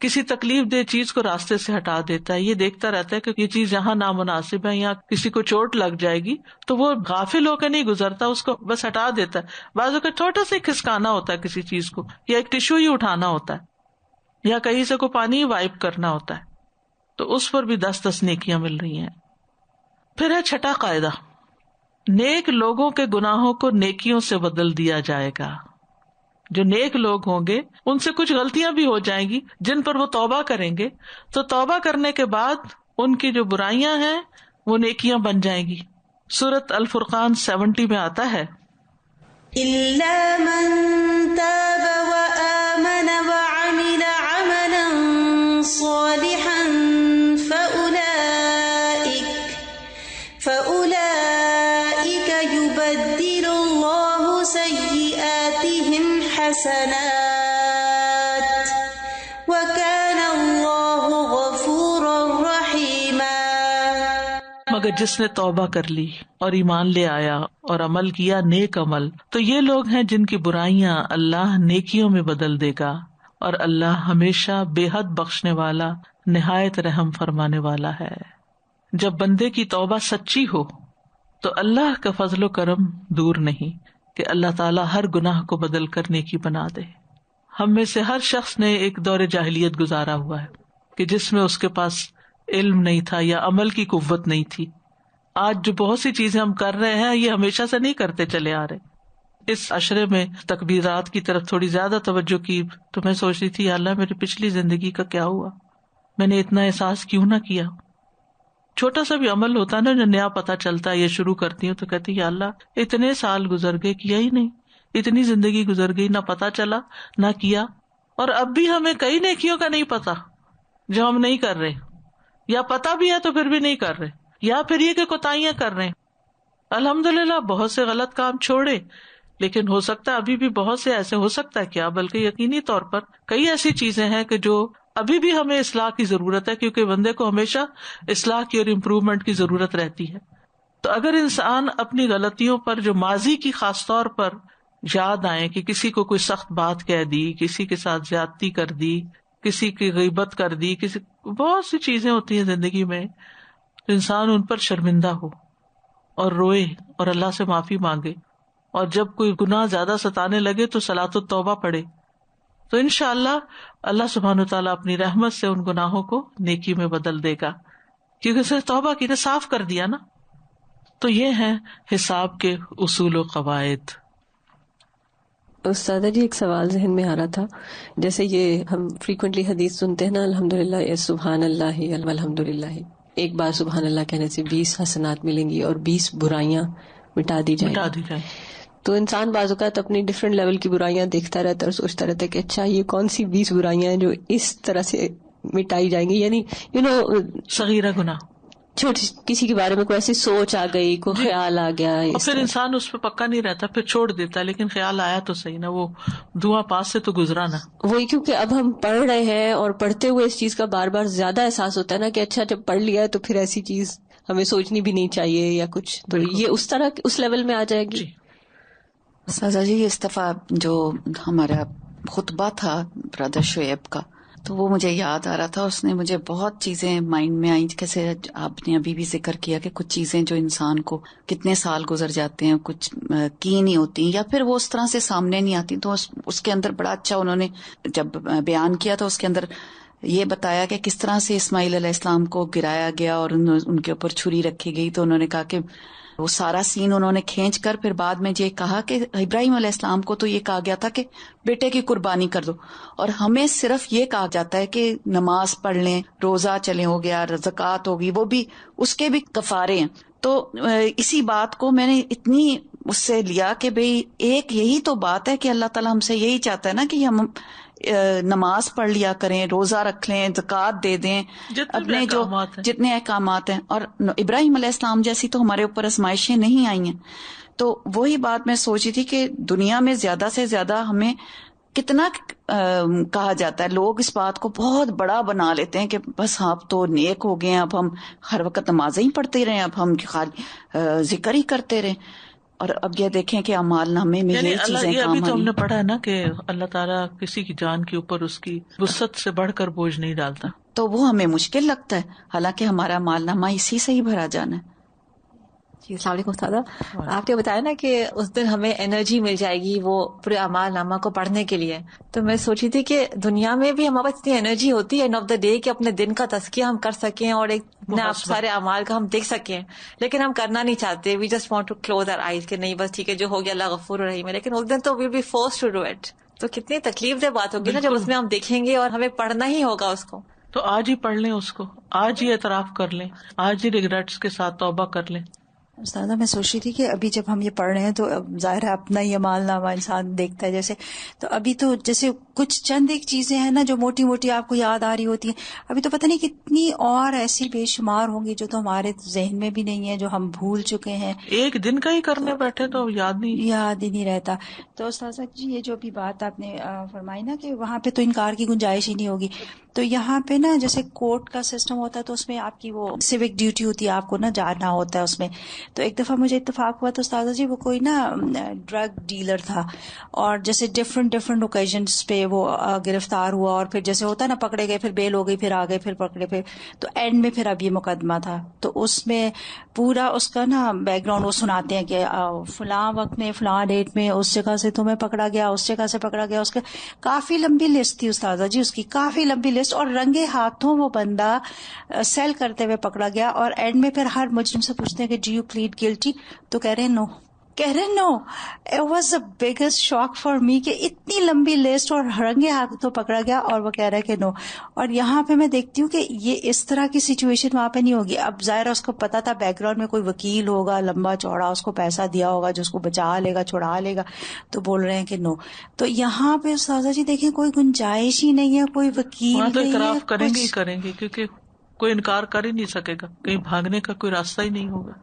کسی تکلیف دہ چیز کو راستے سے ہٹا دیتا ہے. یہ دیکھتا رہتا ہے کہ یہ چیز یہاں نامناسب ہے، یا کسی کو چوٹ لگ جائے گی، تو وہ غافل ہو کے نہیں گزرتا، اس کو بس ہٹا دیتا ہے. بعض اوقات چھوٹا سا کھسکانا ہوتا ہے کسی چیز کو، یا ایک ٹشو ہی اٹھانا ہوتا ہے، یا کہیں سے کوئی پانی ہی وائپ کرنا ہوتا ہے، تو اس پر بھی 10 نیکیاں مل رہی ہیں. پھر ہے چھٹا قاعدہ، نیک لوگوں کے گناہوں کو نیکیوں سے بدل دیا جائے گا. جو نیک لوگ ہوں گے ان سے کچھ غلطیاں بھی ہو جائیں گی جن پر وہ توبہ کریں گے، تو توبہ کرنے کے بعد ان کی جو برائیاں ہیں وہ نیکیاں بن جائیں گی. سورۃ الفرقان 70 میں آتا ہے إلا من تاب وآمن وعمل عملا صالحا فأولئك يبدل الله سيئاتهم حسنات وكان الله غفورا رحيما. مگر جس نے توبہ کر لی اور ایمان لے آیا اور عمل کیا نیک عمل، تو یہ لوگ ہیں جن کی برائیاں اللہ نیکیوں میں بدل دے گا، اور اللہ ہمیشہ بے حد بخشنے والا نہایت رحم فرمانے والا ہے. جب بندے کی توبہ سچی ہو تو اللہ کا فضل و کرم دور نہیں کہ اللہ تعالیٰ ہر گناہ کو بدل کر نیکی بنا دے. ہم میں سے ہر شخص نے ایک دور جاہلیت گزارا ہوا ہے کہ جس میں اس کے پاس علم نہیں تھا یا عمل کی قوت نہیں تھی. آج جو بہت سی چیزیں ہم کر رہے ہیں یہ ہمیشہ سے نہیں کرتے چلے آ رہے. اس عشرے میں تکبیرات کی طرف تھوڑی زیادہ توجہ کی تو میں سوچ رہی تھی یا اللہ میری پچھلی زندگی کا کیا ہوا، میں نے اتنا احساس کیوں نہ کیا. چھوٹا سا بھی عمل ہوتا ہے نا جو نیا پتا چلتا ہے یا شروع کرتی ہوں تو کہتی یا اللہ اتنے سال گزر گئے کیا ہی نہیں، اتنی زندگی گزر گئی نہ پتا چلا نہ کیا. اور اب بھی ہمیں کئی نیکیوں کا نہیں پتا جو ہم نہیں کر رہے، یا پتا بھی ہے تو پھر بھی نہیں کر رہے، یا پھر یہ کہ کوتاہیاں کر رہے ہیں. الحمدللہ بہت سے غلط کام چھوڑے، لیکن ہو سکتا ہے ابھی بھی بہت سے ایسے، ہو سکتا ہے کیا بلکہ یقینی طور پر کئی ایسی چیزیں ہیں کہ جو ابھی بھی ہمیں اصلاح کی ضرورت ہے، کیونکہ بندے کو ہمیشہ اصلاح کی اور امپروومنٹ کی ضرورت رہتی ہے. تو اگر انسان اپنی غلطیوں پر جو ماضی کی خاص طور پر یاد آئے کہ کسی کو کوئی سخت بات کہہ دی، کسی کے ساتھ زیادتی کر دی، کسی کی غیبت کر دی، بہت سی چیزیں ہوتی ہیں زندگی میں، انسان ان پر شرمندہ ہو اور روئے اور اللہ سے معافی مانگے، اور جب کوئی گناہ زیادہ ستانے لگے تو صلاۃ التوبہ پڑھے، تو انشاءاللہ اللہ سبحانہ وتعالیٰ اپنی رحمت سے ان گناہوں کو نیکی میں بدل دے گا، کیونکہ اسے توبہ کی نے صاف کر دیا نا. تو یہ ہیں حساب کے اصول و قواعد. استاذہ جی ایک سوال ذہن میں آ رہا تھا، جیسے یہ ہم فریکوینٹلی حدیث سنتے ہیں نا، الحمدللہ یا سبحان اللہ الحمدللہ، ایک بار سبحان اللہ کہنے سے 20 حسنات ملیں گی اور 20 برائیاں مٹا دی جائیں گی. تو انسان بعض اوقات اپنی ڈفرینٹ لیول کی برائیاں دیکھتا رہتا ہے اور سوچتا رہتا ہے کہ اچھا یہ کون سی 20 برائیاں ہیں جو اس طرح سے مٹائی جائیں گی، یعنی صغیرہ گناہ، چھوٹی کسی کے بارے میں کوئی ایسی سوچ آ گئی، کوئی خیال آ گیا، اور پھر انسان اس پہ پکا نہیں رہتا، پھر چھوڑ دیتا ہے، لیکن خیال آیا تو صحیح نا، وہ دھواں پاس سے تو گزرا نا. وہی کیونکہ اب ہم پڑھ رہے ہیں اور پڑھتے ہوئے اس چیز کا بار بار زیادہ احساس ہوتا ہے نا کہ اچھا جب پڑھ لیا ہے تو پھر ایسی چیز ہمیں سوچنی بھی نہیں چاہیے یا کچھ، تو یہ اس طرح اس لیول میں آ جائے گی. استاذہ جی اس دفعہ جو ہمارا خطبہ تھا برادر شعیب کا، تو وہ مجھے یاد آ رہا تھا، اس نے مجھے بہت چیزیں مائنڈ میں آئیں، جیسے آپ نے ابھی بھی ذکر کیا کہ کچھ چیزیں جو انسان کو کتنے سال گزر جاتے ہیں کچھ کی نہیں ہوتی یا پھر وہ اس طرح سے سامنے نہیں آتی، تو اس کے اندر بڑا اچھا انہوں نے جب بیان کیا تو اس کے اندر یہ بتایا کہ کس طرح سے اسماعیل علیہ السلام کو گرایا گیا اور ان کے اوپر چھری رکھی گئی. تو انہوں نے کہا کہ وہ سارا سین انہوں نے کھینچ کر پھر بعد میں یہ کہا کہ ابراہیم علیہ السلام کو تو یہ کہا گیا تھا کہ بیٹے کی قربانی کر دو، اور ہمیں صرف یہ کہا جاتا ہے کہ نماز پڑھ لیں، روزہ چلیں، ہو گیا، زکوٰۃ ہوگی، وہ بھی اس کے بھی کفارے ہیں. تو اسی بات کو میں نے اتنی اس سے لیا کہ بھئی ایک یہی تو بات ہے کہ اللہ تعالیٰ ہم سے یہی چاہتا ہے نا کہ ہم نماز پڑھ لیا کریں، روزہ رکھ لیں، زکوٰۃ دے دیں، اپنے جو جتنے احکامات ہیں. اور ابراہیم علیہ السلام جیسی تو ہمارے اوپر آزمائشیں نہیں آئی ہیں. تو وہی بات میں سوچی تھی کہ دنیا میں زیادہ سے زیادہ ہمیں کتنا کہا جاتا ہے، لوگ اس بات کو بہت بڑا بنا لیتے ہیں کہ بس آپ تو نیک ہو گئے ہیں، اب ہم ہر وقت نمازیں ہی پڑھتے رہیں، اب ہم خالی ذکر ہی کرتے رہیں. اور اب یہ دیکھیں کہ اعمال نامے میں یہ چیزیں کام ابھی تو ہم نے پڑھا ہے نا کہ اللہ تعالیٰ کسی کی جان کے اوپر اس کی وسعت سے بڑھ کر بوجھ نہیں ڈالتا، تو وہ ہمیں مشکل لگتا ہے، حالانکہ ہمارا اعمال نامہ اسی سے ہی بھرا جانا ہے. جی السلام علیکم استاذہ. آپ نے بتایا نا کہ اس دن ہمیں انرجی مل جائے گی وہ پورے اعمال نامہ کو پڑھنے کے لیے. تو میں سوچی تھی کہ دنیا میں بھی ہمارے پاس اتنی انرجی ہوتی ہے اینڈ آف دا ڈے کہ اپنے دن کا تزکیہ ہم کر سکیں اور ایک آپ سارے اعمال کا ہم دیکھ سکیں, لیکن ہم کرنا نہیں چاہتے. We just want to close our eyes کہ نہیں بس ٹھیک ہے جو ہو گیا اللہ غفور رحیم ہے, لیکن اس دن تو we be force to do it. تو کتنی تکلیف دہ بات ہوگی نا جب اس میں ہم دیکھیں گے اور ہمیں پڑھنا ہی ہوگا اس کو. تو آج ہی پڑھ لیں اس کو, آج ہی اعتراف کر لیں, آج ہی ریگریٹس کے ساتھ توبہ کر لیں. استاذہ میں سوچ رہی تھی کہ ابھی جب ہم یہ پڑھ رہے ہیں تو ظاہر ہے اپنا ہی اعمال نامہ انسان دیکھتا ہے جیسے, تو ابھی تو جیسے کچھ چند ایک چیزیں ہیں نا جو موٹی موٹی آپ کو یاد آ رہی ہوتی ہیں, ابھی تو پتہ نہیں کتنی اور ایسی بے شمار ہوں گی جو تو ہمارے ذہن میں بھی نہیں ہے, جو ہم بھول چکے ہیں. ایک دن کا ہی کرنے بیٹھے تو یاد ہی نہیں رہتا. تو استاذہ جی یہ جو بھی بات آپ نے فرمائی نا کہ وہاں پہ تو انکار کی گنجائش ہی نہیں ہوگی, تو یہاں پہ نا جیسے کورٹ کا سسٹم ہوتا ہے تو اس میں آپ کی وہ سیوک ڈیوٹی ہوتی ہے, آپ کو نا جانا ہوتا ہے اس میں. تو ایک دفعہ مجھے اتفاق ہوا تو استاذہ جی وہ کوئی نا ڈرگ ڈیلر تھا, اور جیسے ڈفرنٹ اوکیزنس پہ وہ گرفتار ہوا, اور پھر جیسے ہوتا ہے نا پکڑے گئے پھر بیل ہو گئی, پھر آ گئے, پھر پکڑے, پھر تو اینڈ میں پھر اب یہ مقدمہ تھا. تو اس میں پورا اس کا نا بیک گراؤنڈ وہ سناتے ہیں کہ فلاں وقت میں فلاں ڈیٹ میں اس جگہ سے تمہیں پکڑا گیا, اس جگہ سے پکڑا گیا. اس کا کافی لمبی لسٹ تھی استاذہ جی, اس کی کافی لمبی لسٹ, اور رنگے ہاتھوں وہ بندہ سیل کرتے ہوئے پکڑا گیا. اور اینڈ میں پھر ہر مجرم سے پوچھتے ہیں کہ ڈو یو پلیڈ گلٹی, تو کہہ رہے ہیں no. It was the biggest shock for me کہ اتنی لمبی لسٹ اور رنگے ہاتھوں پکڑا گیا اور وہ کہہ رہا ہے کہ نو. اور یہاں پہ میں دیکھتی ہوں کہ یہ اس طرح کی سچویشن وہاں پہ نہیں ہوگی. اب ظاہر اس کو پتا تھا بیک گراؤنڈ میں کوئی وکیل ہوگا لمبا چوڑا, اس کو پیسہ دیا ہوگا جو اس کو بچا لے گا, چھڑا لے گا, تو بول رہے ہیں کہ نو. تو یہاں پہ استاذہ جی دیکھیں کوئی گنجائش ہی نہیں ہے, کوئی وکیل وہاں تو نہیں ہے, اعتراف کریں گے کیونکہ کوئی انکار کر ہی نہیں سکے گا, کہیں بھاگنے کا کوئی راستہ ہی نہیں ہوگا.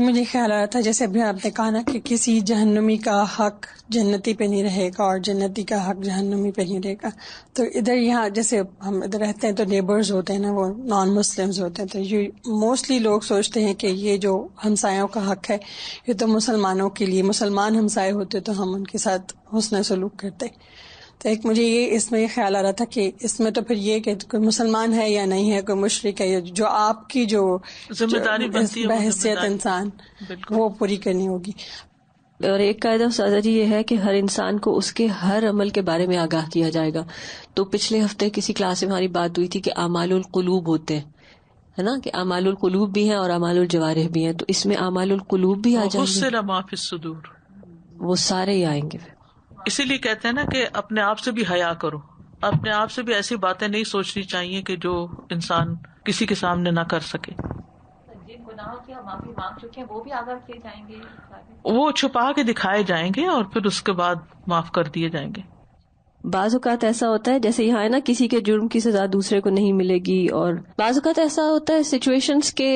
مجھے خیال آ رہا تھا جیسے ابھی آپ نے کہا نا کہ کسی جہنمی کا حق جنتی پہ نہیں رہے گا اور جنتی کا حق جہنمی پہ نہیں رہے گا. تو ادھر یہاں جیسے ہم ادھر رہتے ہیں تو نیبرز ہوتے ہیں نا, وہ نان مسلمز ہوتے ہیں, تو یہ موسٹلی لوگ سوچتے ہیں کہ یہ جو ہمسایوں کا حق ہے یہ تو مسلمانوں کے لیے, مسلمان ہمسائے ہوتے تو ہم ان کے ساتھ حسن سلوک کرتے. تو ایک مجھے اس میں یہ خیال آ رہا تھا کہ اس میں تو پھر یہ کہ کوئی مسلمان ہے یا نہیں ہے, کوئی مشرک ہے, جو آپ کی جو ذمہ داری بنتی ہے بحیثیت انسان وہ پوری کرنی ہوگی. اور ایک قاعدہ استاذہ جی یہ ہے کہ ہر انسان کو اس کے ہر عمل کے بارے میں آگاہ کیا جائے گا. تو پچھلے ہفتے کسی کلاس میں ہماری بات ہوئی تھی کہ اعمال القلوب ہوتے ہیں, ہے نا, کہ اعمال القلوب بھی ہیں اور اعمال الجوارح بھی ہیں. تو اس میں اعمال القلوب بھی آ جائیں گے, ما فی الصدور, وہ سارے ہی آئیں گے. اسی لیے کہتے ہیں نا کہ اپنے آپ سے بھی حیا کرو, اپنے آپ سے بھی ایسی باتیں نہیں سوچنی چاہیے کہ جو انسان کسی کے سامنے نہ کر سکے. جن گناہوں کی ہم معافی مانگ چکے ہیں وہ بھی آگاہ کیے جائیں گے, وہ چھپا کے دکھائے جائیں گے اور پھر اس کے بعد معاف کر دیے جائیں گے. بعض اوقات ایسا ہوتا ہے جیسے یہاں ہے نا, کسی کے جرم کی سزا دوسرے کو نہیں ملے گی, اور بعض اوقات ایسا ہوتا ہے سچویشنز کے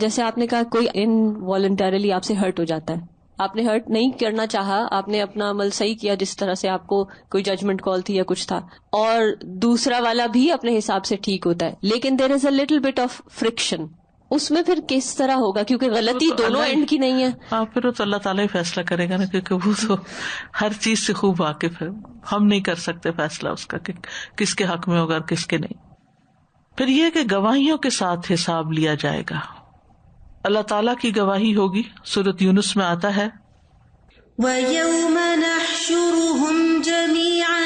جیسے آپ نے کہا کوئی انوالنٹریلی آپ سے ہرٹ ہو جاتا ہے, آپ نے ہرٹ نہیں کرنا چاہا, آپ نے اپنا عمل صحیح کیا جس طرح سے آپ کو کوئی ججمنٹ کال تھی یا کچھ تھا, اور دوسرا والا بھی اپنے حساب سے ٹھیک ہوتا ہے, لیکن there is a little bit of friction. اس میں پھر کس طرح ہوگا, کیونکہ غلطی دونوں اینڈ کی نہیں ہے. ہاں, پھر وہ تو اللہ تعالیٰ ہی فیصلہ کرے گا نا, کیونکہ وہ تو ہر چیز سے خوب واقف ہے. ہم نہیں کر سکتے فیصلہ اس کا کہ کس کے حق میں ہوگا اور کس کے نہیں. پھر یہ کہ گواہیوں کے ساتھ حساب لیا جائے گا. اللہ تعالیٰ کی گواہی ہوگی. سورۃ یونس میں آتا ہے وَيَوْمَ نَحْشُرُهُمْ جَمِيعًا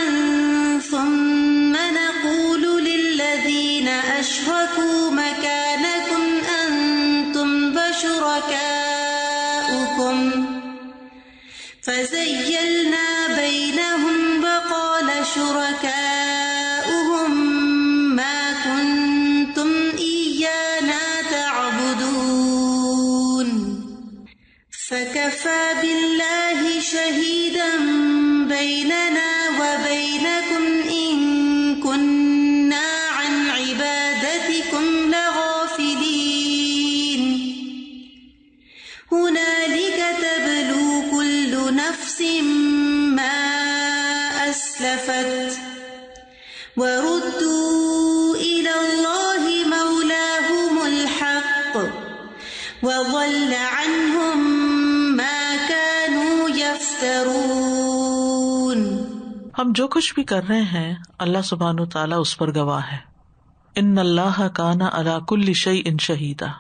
ثُمَّ نَقُولُ لِلَّذِينَ أَشْرَكُوا مَكَانَكُمْ أَنْتُمْ وَشُرَكَاؤُكُمْ فَزَيَّلْنَا بَيْنَهُمْ وَقَالَ شُرَكَاؤُهُمْ مَا كُنْتُمْ إِيَّانَا تَعْبُدُونَ فَكَفَى بِاللَّهِ شَهِيدًا بَيْنَنَا وَبَيْنَكُمْ إِن كُنَّا عَنْ عِبَادَتِكُمْ لَغَافِلِينَ هُنَالِكَ تَبْلُو كُلُّ نَفْسٍ مَا أَسْلَفَتْ وَرُدُّوا إِلَى اللَّهِ مَوْلَاهُمُ الْحَقِّ وَضَلَّ عَنْهُمْ مَا كَانُوا يَفْتَرُونَ. ہم جو کچھ بھی کر رہے ہیں اللہ سبحانہ وتعالیٰ اس پر گواہ ہے. ان اللہ کان علی کل شیء شہیدا,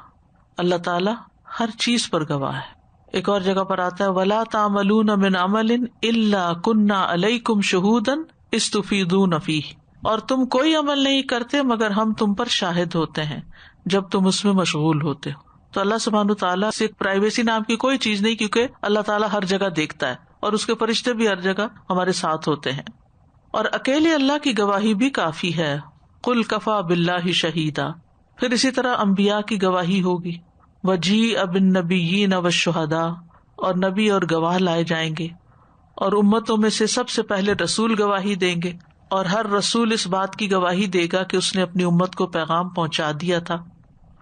اللہ تعالیٰ ہر چیز پر گواہ ہے. ایک اور جگہ پر آتا ہے وَلَا تَعْمَلُونَ مِنْ عَمَلٍ إِلَّا كُنَّا عَلَيْكُمْ شُهُودًا إِذْ تُفِيضُونَ فِيهِ. اور تم کوئی عمل نہیں کرتے مگر ہم تم پر شاہد ہوتے ہیں جب تم اس میں مشغول ہوتے ہو. تو اللہ سبحانہ تعالیٰ سے پرائیویسی نام کی کوئی چیز نہیں، کیونکہ اللہ تعالیٰ ہر جگہ دیکھتا ہے اور اس کے فرشتے بھی ہر جگہ ہمارے ساتھ ہوتے ہیں. اور اکیلے اللہ کی گواہی بھی کافی ہے. قُلْ كَفَى بِاللَّهِ شَهِيدًا. پھر اسی طرح انبیاء کی گواہی ہوگی. وَجِيءَ بِالنَّبِيِّينَ وَالشُّهَدَاءِ. اور نبی اور گواہ لائے جائیں گے، اور امتوں میں سے سب سے پہلے رسول گواہی دیں گے، اور ہر رسول اس بات کی گواہی دے گا کہ اس نے اپنی امت کو پیغام پہنچا دیا تھا.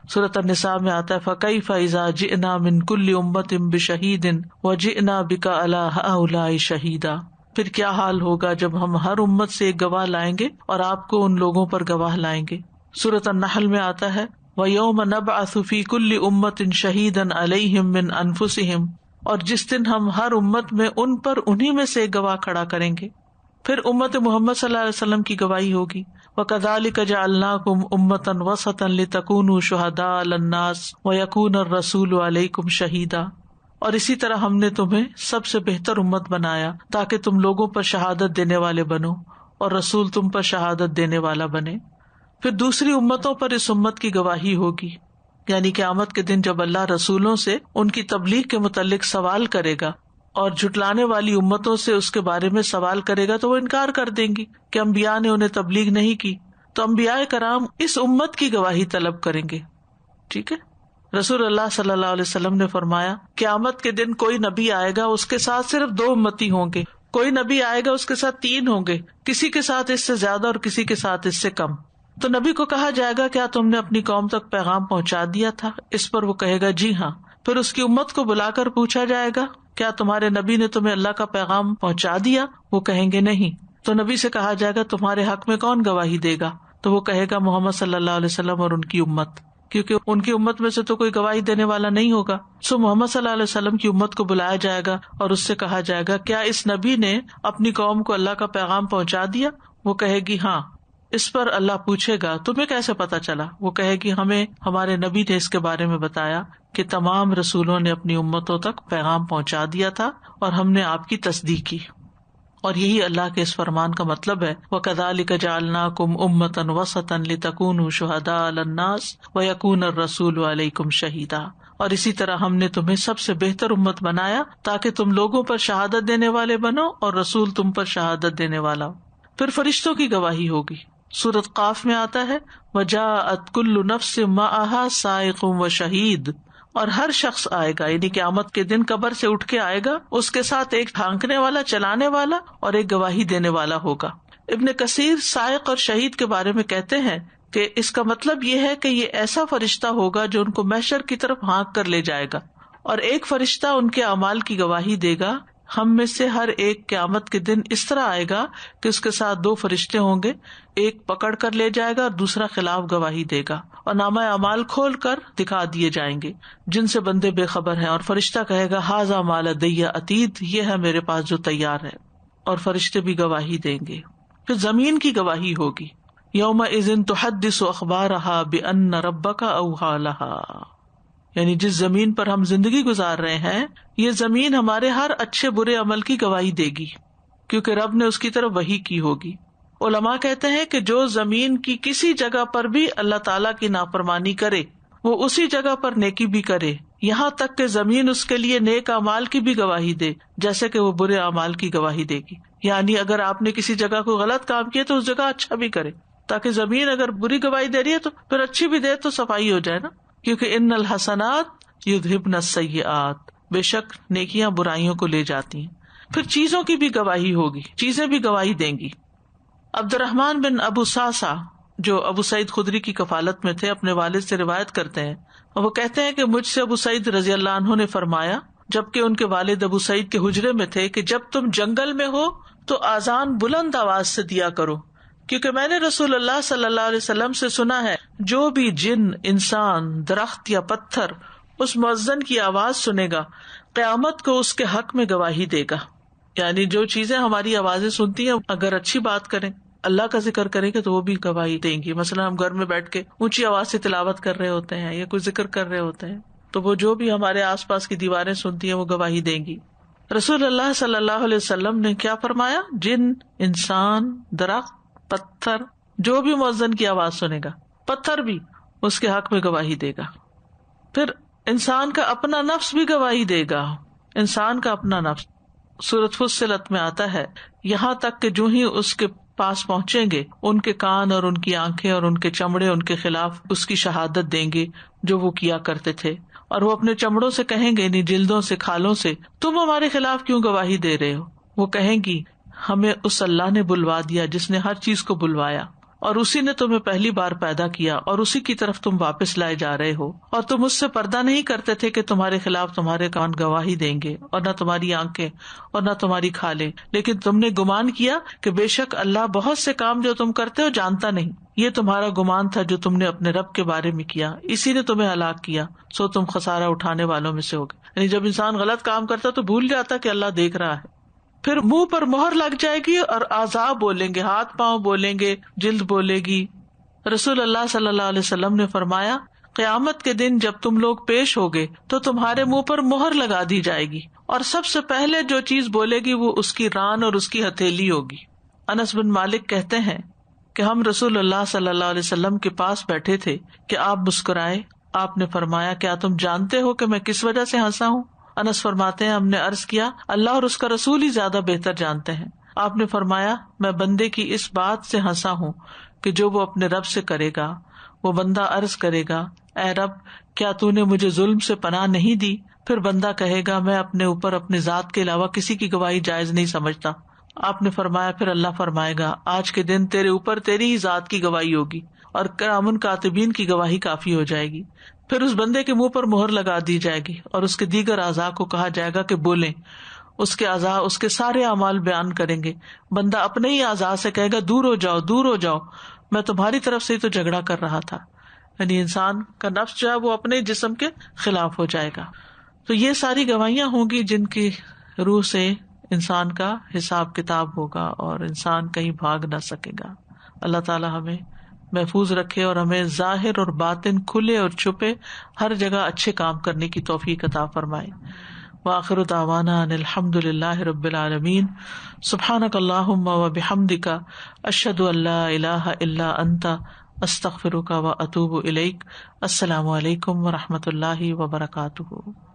سورۃ النساء میں آتا ہے فَكَيْفَ إِذَا جِئْنَا مِن كُلِّ أُمَّةٍ بِشَهِيدٍ وَجِئْنَا بِكَ عَلَىٰ هَٰؤُلَاءِ شَهِيدًا. پھر کیا حال ہوگا جب ہم ہر امت سے ایک گواہ لائیں گے اور آپ کو ان لوگوں پر گواہ لائیں گے. سورۃ النحل میں آتا ہے وَيَوْمَ نَبْعَثُ فِي كُلِّ أُمَّةٍ شَهِيدًا عَلَيْهِمْ مِنْ أَنفُسِهِمْ. اور جس دن ہم ہر امت میں ان پر انہی میں سے ایک گواہ کھڑا کریں گے. پھر امت محمد صلی اللہ علیہ وسلم کی گواہی ہوگی. وَكَذَلِكَ جَعَلْنَاكُمْ أُمَّةً وَسَطًا لِتَكُونُوا شُهَدَاءَ عَلَى النَّاسِ وَيَكُونَ الرَّسُولُ عَلَيْكُمْ شَهِيدًا. اور اسی طرح ہم نے تمہیں سب سے بہتر امت بنایا تاکہ تم لوگوں پر شہادت دینے والے بنو اور رسول تم پر شہادت دینے والا بنے. پھر دوسری امتوں پر اس امت کی گواہی ہوگی، یعنی قیامت کے دن جب اللہ رسولوں سے ان کی تبلیغ کے متعلق سوال کرے گا اور جھٹلانے والی امتوں سے اس کے بارے میں سوال کرے گا تو وہ انکار کر دیں گی کہ انبیاء نے انہیں تبلیغ نہیں کی. تو انبیاء کرام اس امت کی گواہی طلب کریں گے. ٹھیک ہے. رسول اللہ صلی اللہ علیہ وسلم نے فرمایا قیامت کے دن کوئی نبی آئے گا، اس کے ساتھ صرف 2 امتی ہوں گے. کوئی نبی آئے گا، اس کے ساتھ 3 ہوں گے، کسی کے ساتھ اس سے زیادہ اور کسی کے ساتھ اس سے کم. تو نبی کو کہا جائے گا کیا تم نے اپنی قوم تک پیغام پہنچا دیا تھا؟ اس پر وہ کہے گا جی ہاں. پھر اس کی امت کو بلا کر پوچھا جائے گا کیا تمہارے نبی نے تمہیں اللہ کا پیغام پہنچا دیا؟ وہ کہیں گے نہیں. تو نبی سے کہا جائے گا تمہارے حق میں کون گواہی دے گا؟ تو وہ کہے گا محمد صلی اللہ علیہ وسلم اور ان کی امت، کیونکہ ان کی امت میں سے تو کوئی گواہی دینے والا نہیں ہوگا. سو محمد صلی اللہ علیہ وسلم کی امت کو بلایا جائے گا اور اس سے کہا جائے گا کیا اس نبی نے اپنی قوم کو اللہ کا پیغام پہنچا دیا؟ وہ کہے گی ہاں. اس پر اللہ پوچھے گا تمہیں کیسے پتا چلا؟ وہ کہے گی ہمیں ہمارے نبی نے اس کے بارے میں بتایا کہ تمام رسولوں نے اپنی امتوں تک پیغام پہنچا دیا تھا اور ہم نے آپ کی تصدیق کی. اور یہی اللہ کے اس فرمان کا مطلب ہے وَكَذَلِكَ جَعَلْنَاكُمْ أُمَّةً وَسَطًا لِتَكُونُوا شُهَدَاءَ عَلَى النَّاسِ وَيَكُونَ الرَّسُولُ عَلَيْكُمْ شَهِيدًا. اور اسی طرح ہم نے تمہیں سب سے بہتر امت بنایا تاکہ تم لوگوں پر شہادت دینے والے بنو اور رسول تم پر شہادت دینے والا ہو. پھر فرشتوں کی گواہی ہوگی. سورۃ قاف میں آتا ہے وَجَاءَتْ كُلُّ نَفْسٍ مَعَهَا سَائِقٌ وَشَهِيدٌ. اور ہر شخص آئے گا، یعنی قیامت کے دن قبر سے اٹھ کے آئے گا، اس کے ساتھ ایک ہانکنے والا، چلانے والا اور ایک گواہی دینے والا ہوگا. ابن کثیر سائق اور شہید کے بارے میں کہتے ہیں کہ اس کا مطلب یہ ہے کہ یہ ایسا فرشتہ ہوگا جو ان کو محشر کی طرف ہانک کر لے جائے گا، اور ایک فرشتہ ان کے اعمال کی گواہی دے گا. ہم میں سے ہر ایک قیامت کے دن اس طرح آئے گا کہ اس کے ساتھ 2 فرشتے ہوں گے، ایک پکڑ کر لے جائے گا اور دوسرا خلاف گواہی دے گا، اور نامہ اعمال کھول کر دکھا دیے جائیں گے جن سے بندے بے خبر ہیں. اور فرشتہ کہے گا ھذا ما لدی عتید، یہ ہے میرے پاس جو تیار ہے، اور فرشتے بھی گواہی دیں گے. پھر زمین کی گواہی ہوگی. یومئذ تحدث اخبارها بان ربک اوحی لها. یعنی جس زمین پر ہم زندگی گزار رہے ہیں، یہ زمین ہمارے ہر اچھے برے عمل کی گواہی دے گی، کیونکہ رب نے اس کی طرف وحی کی ہوگی. علماء کہتے ہیں کہ جو زمین کی کسی جگہ پر بھی اللہ تعالیٰ کی نافرمانی کرے، وہ اسی جگہ پر نیکی بھی کرے، یہاں تک کہ زمین اس کے لیے نیک اعمال کی بھی گواہی دے جیسے کہ وہ برے اعمال کی گواہی دے گی. یعنی اگر آپ نے کسی جگہ کو غلط کام کیا تو اس جگہ اچھا بھی کرے، تاکہ زمین اگر بری گواہی دے رہی ہے تو پھر اچھی بھی دے تو صفائی ہو جائے نا. کیونکہ ان الحسنات یذہبن السیئات، بے شک نیکیاں برائیوں کو لے جاتی ہیں. پھر چیزوں کی بھی گواہی ہوگی، چیزیں بھی گواہی دیں گی. عبد الرحمن بن ابو ساسا جو ابو سعید خدری کی کفالت میں تھے اپنے والد سے روایت کرتے ہیں، اور وہ کہتے ہیں کہ مجھ سے ابو سعید رضی اللہ عنہ نے فرمایا، جبکہ ان کے والد ابو سعید کے حجرے میں تھے، کہ جب تم جنگل میں ہو تو اذان بلند آواز سے دیا کرو، کیونکہ میں نے رسول اللہ صلی اللہ علیہ وسلم سے سنا ہے جو بھی جن، انسان، درخت یا پتھر اس مؤذن کی آواز سنے گا قیامت کو اس کے حق میں گواہی دے گا. یعنی جو چیزیں ہماری آوازیں سنتی ہیں اگر اچھی بات کریں، اللہ کا ذکر کریں گے تو وہ بھی گواہی دیں گی. مثلا ہم گھر میں بیٹھ کے اونچی آواز سے تلاوت کر رہے ہوتے ہیں یا کوئی ذکر کر رہے ہوتے ہیں تو وہ جو بھی ہمارے آس پاس کی دیواریں سنتی ہیں وہ گواہی دیں گی. رسول اللہ صلی اللہ علیہ وسلم نے کیا فرمایا؟ جن، انسان، درخت، پتھر، جو بھی مؤذن کی آواز سنے گا، پتھر بھی اس کے حق میں گواہی دے گا. پھر انسان کا اپنا نفس بھی گواہی دے گا. انسان کا اپنا نفس سورۃ فصلت میں آتا ہے، یہاں تک کہ جو ہی اس کے پاس پہنچیں گے ان کے کان اور ان کی آنکھیں اور ان کے چمڑے ان کے خلاف اس کی شہادت دیں گے جو وہ کیا کرتے تھے. اور وہ اپنے چمڑوں سے کہیں گے، یعنی جلدوں سے، کھالوں سے، تم ہمارے خلاف کیوں گواہی دے رہے ہو؟ وہ کہیں گی، ہمیں اس اللہ نے بلوا دیا جس نے ہر چیز کو بلوایا، اور اسی نے تمہیں پہلی بار پیدا کیا، اور اسی کی طرف تم واپس لائے جا رہے ہو. اور تم اس سے پردہ نہیں کرتے تھے کہ تمہارے خلاف تمہارے کان گواہی دیں گے، اور نہ تمہاری آنکھیں اور نہ تمہاری کھالیں، لیکن تم نے گمان کیا کہ بے شک اللہ بہت سے کام جو تم کرتے ہو جانتا نہیں. یہ تمہارا گمان تھا جو تم نے اپنے رب کے بارے میں کیا، اسی نے تمہیں ہلاک کیا، سو تم خسارہ اٹھانے والوں میں سے ہو گئے. یعنی جب انسان غلط کام کرتا تو بھول جاتا کہ اللہ دیکھ رہا ہے. پھر منہ پر مہر لگ جائے گی اور اعضاء بولیں گے، ہاتھ پاؤں بولیں گے، جلد بولے گی. رسول اللہ صلی اللہ علیہ وسلم نے فرمایا، قیامت کے دن جب تم لوگ پیش ہوگے تو تمہارے منہ پر مہر لگا دی جائے گی، اور سب سے پہلے جو چیز بولے گی وہ اس کی ران اور اس کی ہتھیلی ہوگی. انس بن مالک کہتے ہیں کہ ہم رسول اللہ صلی اللہ علیہ وسلم کے پاس بیٹھے تھے کہ آپ مسکرائے. آپ نے فرمایا، کیا تم جانتے ہو کہ میں کس وجہ سے ہنسا ہوں؟ انس فرماتے ہیں، ہم نے عرض کیا، اللہ اور اس کا رسول ہی زیادہ بہتر جانتے ہیں. آپ نے فرمایا، میں بندے کی اس بات سے ہنسا ہوں کہ جو وہ اپنے رب سے کرے گا. وہ بندہ عرض کرے گا، اے رب، کیا تو نے مجھے ظلم سے پناہ نہیں دی؟ پھر بندہ کہے گا، میں اپنے اوپر اپنی ذات کے علاوہ کسی کی گواہی جائز نہیں سمجھتا. آپ نے فرمایا، پھر اللہ فرمائے گا، آج کے دن تیرے اوپر تیری ہی ذات کی گواہی ہوگی، اور کرامن کاتبین کی گواہی کافی ہو جائے گی. پھر اس بندے کے منہ پر مہر لگا دی جائے گی، اور اس کے دیگر اعضاء کو کہا جائے گا کہ بولیں. اس کے اعضاء اس کے سارے اعمال بیان کریں گے. بندہ اپنے ہی اعضاء سے کہے گا، دور ہو جاؤ، دور ہو جاؤ، میں تمہاری طرف سے ہی تو جھگڑا کر رہا تھا. یعنی انسان کا نفس جو ہے وہ اپنے جسم کے خلاف ہو جائے گا. تو یہ ساری گواہیاں ہوں گی جن کی روح سے انسان کا حساب کتاب ہوگا اور انسان کہیں بھاگ نہ سکے گا. اللہ تعالی ہمیں محفوظ رکھے اور ہمیں ظاہر اور باطن، کھلے اور چھپے، ہر جگہ اچھے کام کرنے کی توفیق عطا فرمائے. وآخر دعوانا ان الحمد للہ رب العالمین. سبحانک اللہم وبحمدک، اشہد ان لا الہ الا انت، استغفرک واتوب الیک. السلام علیکم ورحمۃ اللہ وبرکاتہ.